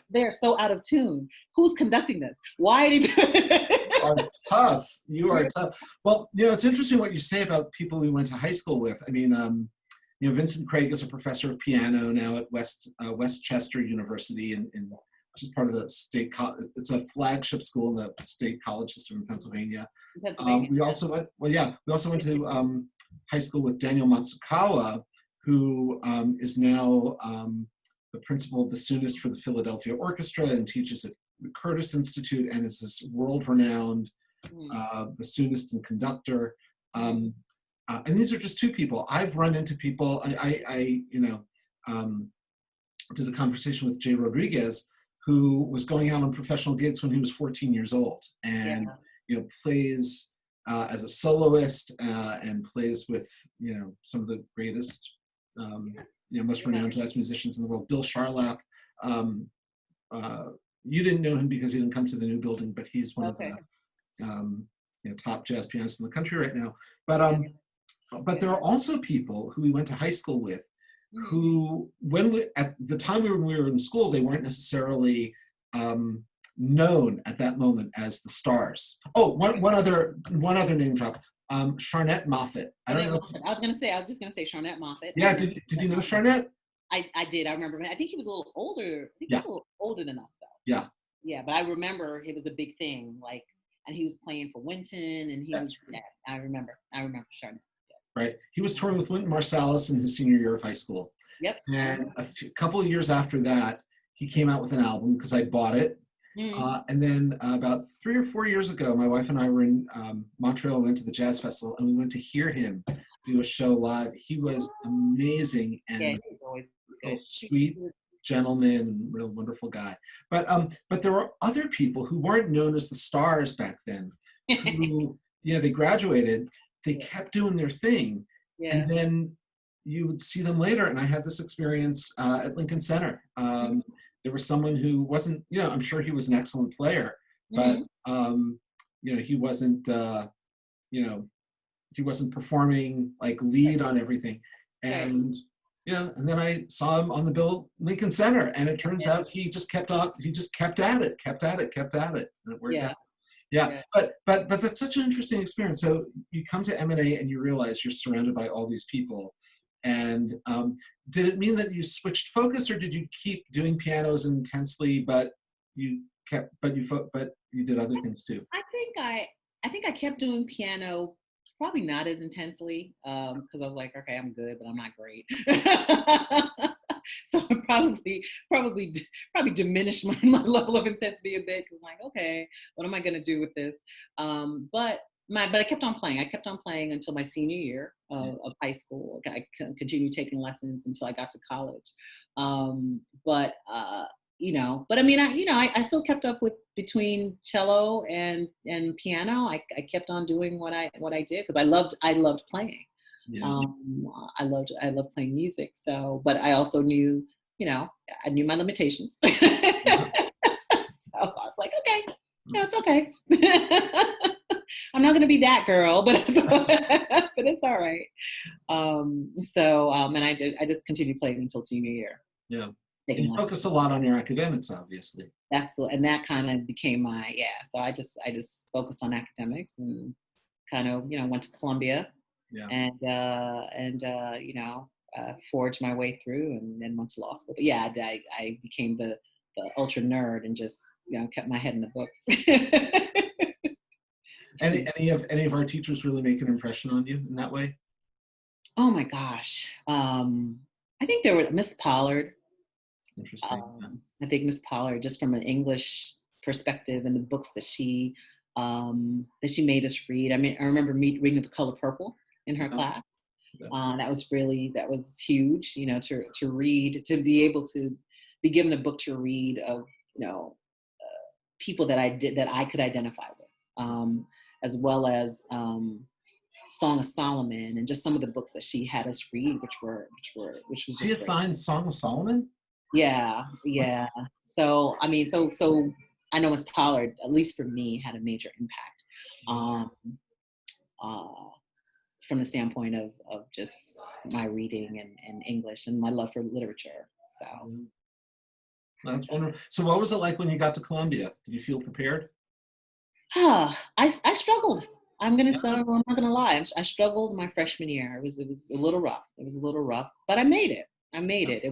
They're so out of tune. Who's conducting this? Why did You are tough. You are tough. Well, it's interesting what you say about people we went to high school with. I mean, Vincent Craig is a professor of piano now at Westchester University, which is part of the state. It's a flagship school in the state college system in Pennsylvania. We also went. Well, yeah, we also went to high school with Daniel Matsukawa, who is now the principal bassoonist for the Philadelphia Orchestra and teaches at the Curtis Institute and is this world-renowned bassoonist and conductor. And these are just two people. I've run into people. I did a conversation with Jay Rodriguez, who was going out on professional gigs when he was 14 years old, and plays as a soloist and plays with some of the greatest, most renowned jazz musicians in the world. Bill Charlap. You didn't know him because he didn't come to the new building, but he's one of the top jazz pianists in the country right now. But there are also people who we went to high school with, who, at the time when we were in school, they weren't necessarily known at that moment as the stars. Oh, one other name drop. Charnette Moffett. I don't know. I was just gonna say Charnette Moffett. Yeah, did you know Charnette? I did. I remember. I think he was a little older. I think he was a little older than us, though. Yeah. Yeah, but I remember it was a big thing. Like, and he was playing for Wynton, and he was. Yeah, I remember Charnette. Right. He was touring with Wynton Marsalis in his senior year of high school. Yep. And couple of years after that, he came out with an album because I bought it. And then about 3 or 4 years ago, my wife and I were in Montreal, went to the Jazz Festival, and we went to hear him do a show live. He was amazing and he's always good. Sweet gentleman and real wonderful guy. But there were other people who weren't known as the stars back then, who they graduated, they kept doing their thing, and then you would see them later. And I had this experience at Lincoln Center. There was someone who wasn't, I'm sure he was an excellent player, but he wasn't, he wasn't performing like lead on everying. And and then I saw him on the bill Lincoln Center, and it turns out he just kept at it, and it worked out. Yeah, Yeah. but that's such an interesting experience. So you come to M&A and you realize you're surrounded by all these people. And did it mean that you switched focus, or did you keep doing pianos intensely, but you kept, but you did other things too? I think I kept doing piano, probably not as intensely, because I was like, okay, I'm good, but I'm not great. So I probably diminished my level of intensity a bit, because I'm like, okay, what am I going to do with this? But I kept on playing. I kept on playing until my senior year Yeah. of high school. I continued taking lessons until I got to college. But but I mean, I still kept up with between cello and piano. I kept on doing what I did, because I loved playing. Yeah. I loved playing music. So, but I also knew, I knew my limitations. So Uh-huh. I was like, okay, no, it's okay. I'm not going to be that girl, but but it's all right. And I just continued playing until senior year, Yeah. And taking you lessons. focus a lot on your academics, obviously. And that kind of became so I just focused on academics, and kind of, went to Columbia, Yeah. and forged my way through, and then went to law school. But yeah, I became the ultra nerd, and just, kept my head in the books. Any of our teachers really make an impression on you in that way? Oh my gosh. I think there were Miss Pollard. Interesting. I think Miss Pollard, just from an English perspective, and the books that she made us read. I mean, I remember me reading The Color Purple in her Yeah. class. Yeah. That was huge, to read, to be able to be given a book to read of, people that I could identify with, as well as Song of Solomon, and just some of the books that she had us read, which was She just great. assigned Song of Solomon? Yeah, yeah. So I mean, so I know Miss Pollard, at least for me, had a major impact, um, uh, from the standpoint of just my reading and English, and my love for literature. So That's wonderful. So what was it like when you got to Columbia? Did you feel prepared? I struggled. Yeah. I'm not gonna lie. I struggled my freshman year. It was a little rough. It was a little rough, but I made it. I made it.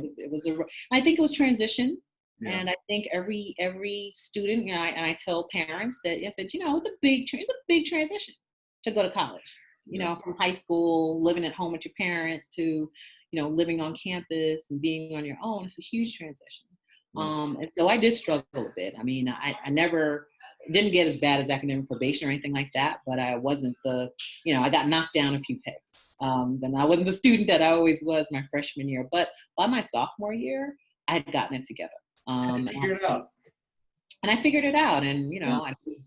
I think it was transition, Yeah. and I think every student, and I tell parents that, I said, it's a big transition to go to college. Yeah. From high school, living at home with your parents, to living on campus and being on your own. It's a huge transition. Yeah. And so I did struggle a bit. I mean, I never didn't get as bad as academic probation or anything like that, but I wasn't I got knocked down a few pegs. Then I wasn't the student that I always was my freshman year. But by my sophomore year, I had gotten it together. And you Um, and, I, figured it out. and I figured it out, and Yeah.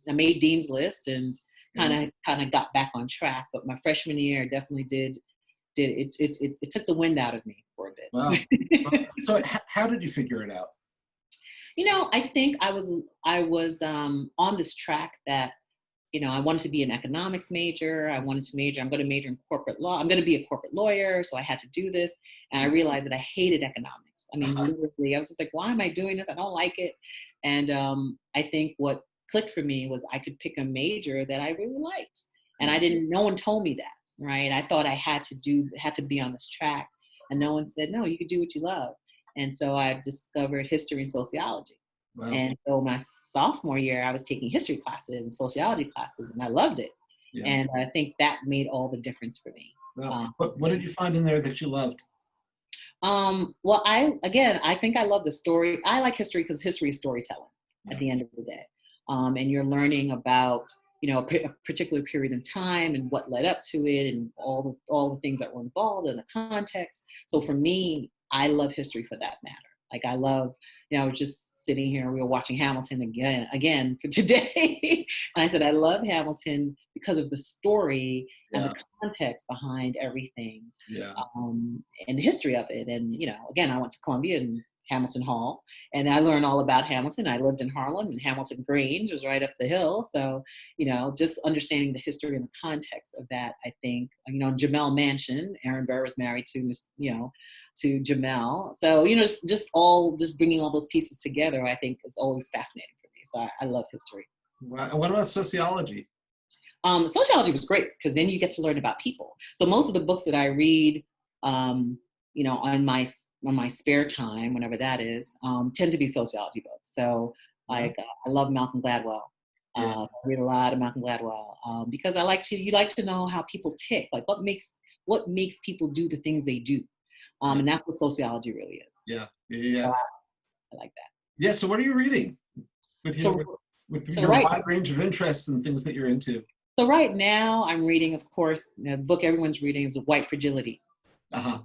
I made Dean's List, and Yeah. kind of got back on track. But my freshman year definitely did it took the wind out of me for a bit. Wow. So how did you figure it out? I think I was on this track that, I wanted to be an economics major. I'm going to major in corporate law. I'm going to be a corporate lawyer. So I had to do this. And I realized that I hated economics. I mean, literally, I was just like, why am I doing this? I don't like it. And I think what clicked for me was I could pick a major that I really liked. And no one told me that, right? I thought I had to be on this track. And no one said, no, you could do what you love. And so I discovered history and sociology. Wow. And so my sophomore year, I was taking history classes and sociology classes, and I loved it. Yeah. And I think that made all the difference for me. Wow. What did you find in there that you loved? Well, I think I love the story. I like history because history is storytelling at the end of the day. And you're learning about, a particular period of time and what led up to it, and all the things that were involved in the context. So for me, I love history for that matter. Like I love, I was just sitting here, we were watching Hamilton again for today. And I said, I love Hamilton because of the story and the context behind everything, and the history of it. And, again, I went to Columbia and Hamilton Hall, and I learned all about Hamilton. I lived in Harlem, and Hamilton Grange was right up the hill. So, just understanding the history and the context of that, I think, Jamel Mansion, Aaron Burr was married to, to Jamel. So, just bringing all those pieces together, I think is always fascinating for me. So I love history. Wow. And what about sociology? Sociology was great because then you get to learn about people. So most of the books that I read, on my spare time, whenever that is, tend to be sociology books. So Yeah. like I love Malcolm Gladwell. Yeah. I read a lot of Malcolm Gladwell because you like to know how people tick, like what makes people do the things they do, Yeah. and that's what sociology really is. Yeah. Yeah. So I like that. Yeah. So what are you reading with So with so your right wide range of interests and things that you're into? so right now I'm reading, of course, the book everyone's reading is White Fragility. Uh-huh.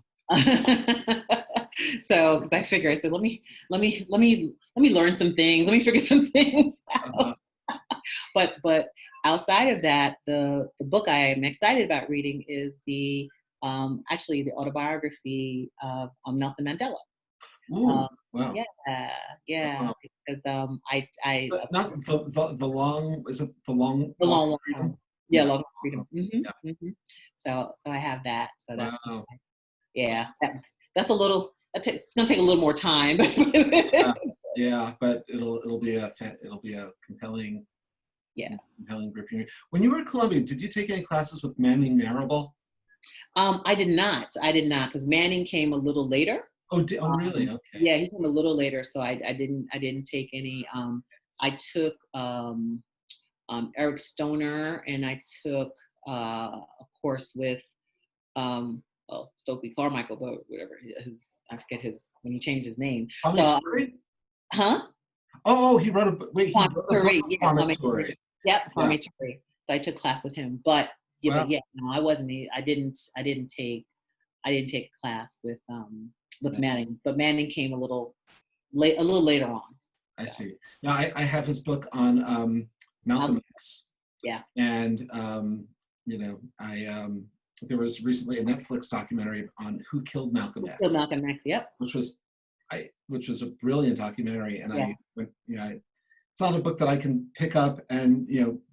So because I said let me learn some things, let me figure some things Uh-huh. out. But outside of that, the book I am excited about reading is the actually the autobiography of Nelson Mandela. Ooh. um, Wow. yeah, yeah, Wow. because I But of not course, the long, is it the long the walk long of walk. freedom? Yeah, Yeah. long Walk to freedom. Yeah. So I have that, so that's, Wow. yeah, that's a little, it's gonna take a little more time. Yeah. Yeah. But it'll be a compelling, Yeah. compelling gripping read. When you were at Columbia, did you take any classes with Manning Marable? I did not. I did not, because Manning came a little later. Oh, really? Okay. Yeah, he came a little later, so I didn't take any. I took Eric Stoner, and I took a course with Stokely Carmichael, but whatever his, I forget his, when he changed his name. Kwame So Ture? huh? Oh, he wrote a wait. He Kwame wrote a book Ture, on yeah, Kwame Kwame Ture. Ture. Yep, Yeah. Kwame Ture. So I took class with him, but Wow. yeah, no, I wasn't. I didn't take a class with Manning, but Manning came a little later on. I So see. Now I have his book on Malcolm Malcolm, X, yeah, and I there was recently a Netflix documentary on who killed Malcolm still X, Malcolm X. Yep, which was which was a brilliant documentary, and yeah, I went, it's not a book that I can pick up and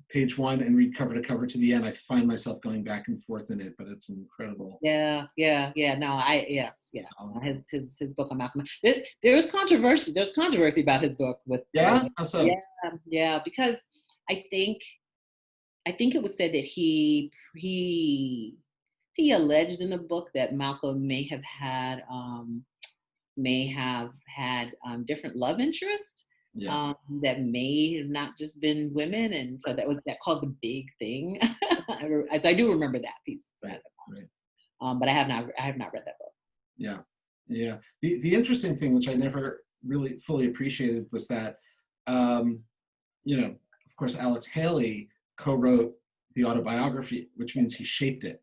page one and read cover to cover to the end. I find myself going back and forth in it, but it's incredible. yeah. No, yes. So, His book on Malcolm X. There was controversy. There's controversy about his book yeah, how so? yeah, yeah, because I think it was said that he alleged in the book that Malcolm may have had different love interests, Yeah, that may have not just been women, and so that caused a big thing. As I do remember that piece, right, right. but I have not read that book. Yeah, yeah. The interesting thing, which I never really fully appreciated, was that, um, of course, Alex Haley co-wrote the autobiography, which means he shaped it,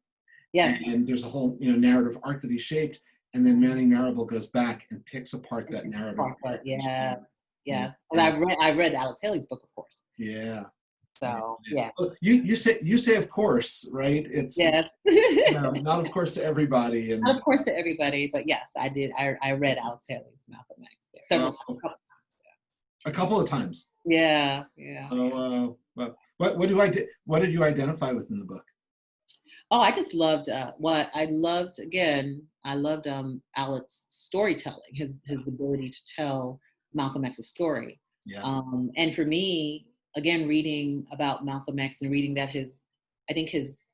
Yes, and there's a whole narrative arc that he shaped, and then Manning Marable goes back and picks apart that narrative arc. but And yeah, and, yes. And and I read Alex Haley's book, of course. yeah, yeah, So yeah. yeah, Well, you say of course, right? It's yes. not of course to everybody, Not and of course to everybody, but yes, I did. I read Alex Haley's Malcolm X several well, times. a couple of times. Yeah. Oh, well, what did you identify with in the book? Oh, I just loved what I loved again. I loved Alex's storytelling, his ability to tell Malcolm X's story. Yeah, And for me, again, reading about Malcolm X and reading that I think his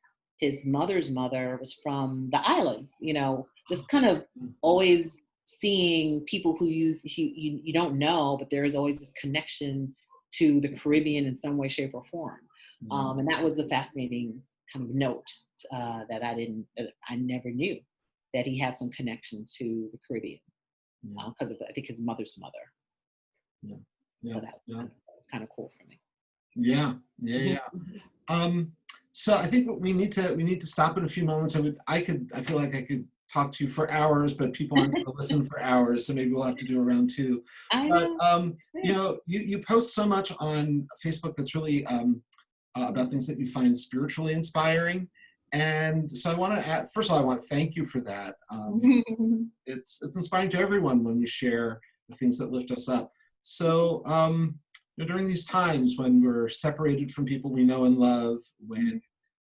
mother's mother was from the islands. Just kind of always seeing people who you don't know, but there is always this connection to the Caribbean in some way, shape, or form. yeah, And that was a fascinating kind of note that I never knew that he had some connection to the Caribbean yeah, because of, I think, his mother's mother. yeah, So yeah, yeah, that was kind of cool for me. yeah, yeah, Mhm. yeah. So I think we need to stop in a few moments. I feel like I could talk to you for hours, but people aren't going to listen for hours, so maybe we'll have to do a round two. I But know. you post so much on Facebook that's really about things that you find spiritually inspiring. And so I want to add, first of all, I want to thank you for that. It's inspiring to everyone when we share the things that lift us up. So during these times when we're separated from people we know and love, when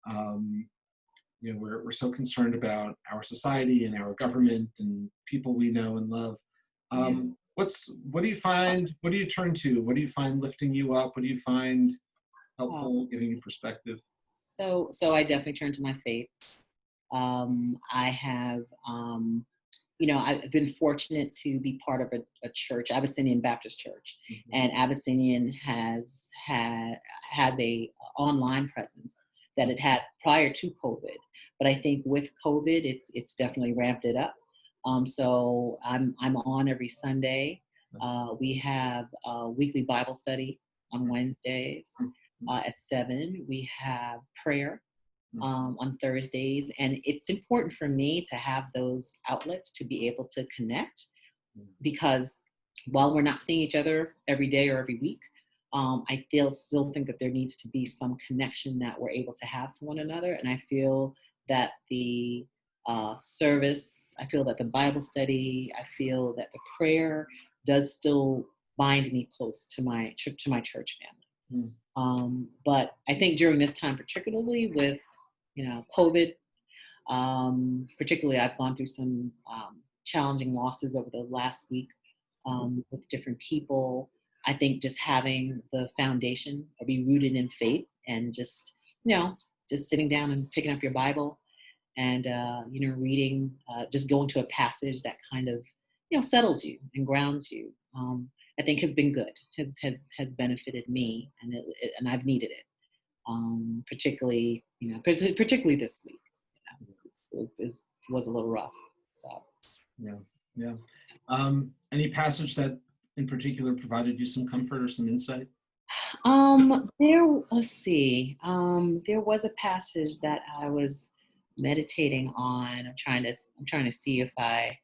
um, we're so concerned about our society and our government and people we know and love, Yeah. what do you find? What do you turn to? What do you find lifting you up? What do you find helpful, giving you perspective? So I definitely turn to my faith. I have, I've been fortunate to be part of a church, Abyssinian Baptist Church, Mhm. and Abyssinian has a online presence that it had prior to COVID, but I think with COVID, it's definitely ramped it up. So I'm on every Sunday. We have a weekly Bible study on Wednesdays at 7. We have prayer on Thursdays. And it's important for me to have those outlets to be able to connect, because while we're not seeing each other every day or every week, I still think that there needs to be some connection that we're able to have to one another. And I feel that the service, I feel that the Bible study, I feel that the prayer does still bind me close to my church family. But I think during this time, particularly with COVID, particularly I've gone through some challenging losses over the last week with different people. I think just having the foundation or be rooted in faith, and just sitting down and picking up your Bible and, reading, just going to a passage that kind of, settles you and grounds you. I think has been good, has benefited me, and I've needed it. Particularly this week. It was a little rough. So Yeah, yeah. Any passage that in particular provided you some comfort or some insight? let's see. There was a passage that I was meditating on. I'm trying to see if I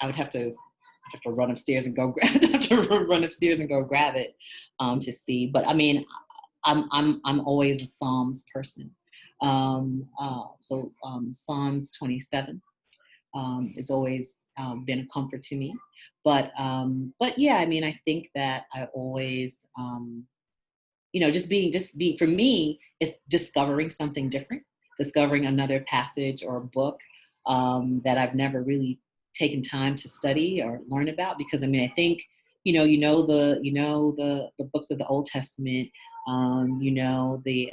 would have to run upstairs and go grab it to see. But I mean, I'm always a Psalms person. Psalms 27 has always been a comfort to me. But yeah, I mean, I think that I always, just being for me is discovering something different, discovering another passage or book that I've never really taken time to study or learn about. Because I mean, I think the books of the Old Testament, Matthew,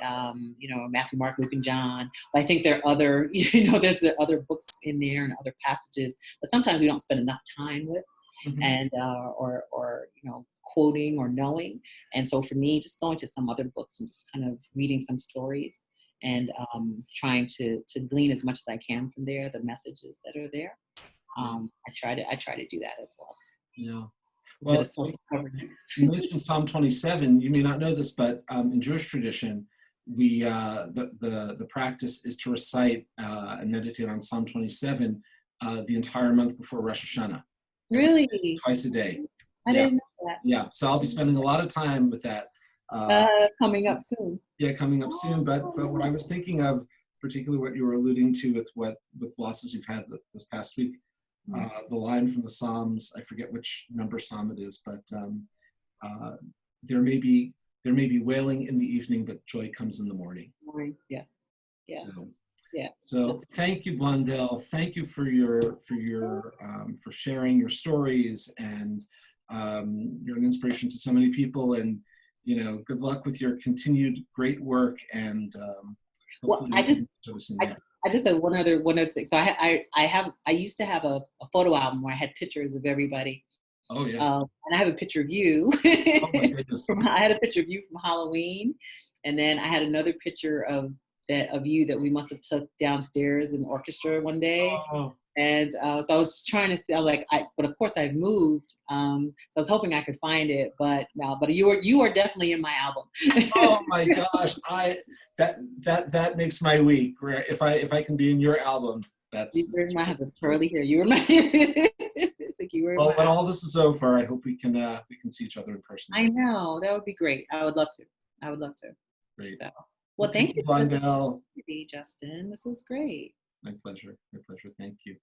Mark, Luke, and John. But I think there are other, there's other books in there and other passages that sometimes we don't spend enough time with, Mhm. and or quoting or knowing. And so for me, just going to some other books and just kind of reading some stories and trying to glean as much as I can from there, the messages that are there. I try to do that as well. Yeah. A bit Well, of self-discovery. you mentioned Psalm 27. You may not know this, but in Jewish tradition, we the practice is to recite and meditate on Psalm 27 the entire month before Rosh Hashanah, Really? twice a day. I Yeah, didn't know that. yeah. So I'll be spending a lot of time with that. Coming up soon. Yeah, coming up soon. But what I was thinking of, particularly what you were alluding to with losses you've had this past week, the line from the Psalms, I forget which number psalm it is, but there may be wailing in the evening, but joy comes in the morning. Yeah. Yeah. So, Yeah. thank you, Blondel. Thank you for for sharing your stories, and you're an inspiration to so many people. And good luck with your continued great work. And Well, hopefully we can meet each other soon. Yeah. I just said one other thing. So I used to have a photo album where I had pictures of everybody. Oh yeah. And I have a picture of you. Oh my goodness. I had a picture of you from Halloween, and then I had another picture of you that we must have took downstairs in the orchestra one day. Oh. And so I was trying to see, but of course I've moved. So I was hoping I could find it, but no, but you are definitely in my album. Oh my gosh. That makes my week. Where if I can be in your album, that's have the curly hair. You were my it's like you were well, my when album. all this is over, I hope we can see each other in person. I know, that would be great. I would love to. Great. So, well, thank you for Blondel. listening to me, Justin. This was great. My pleasure. My pleasure. Thank you.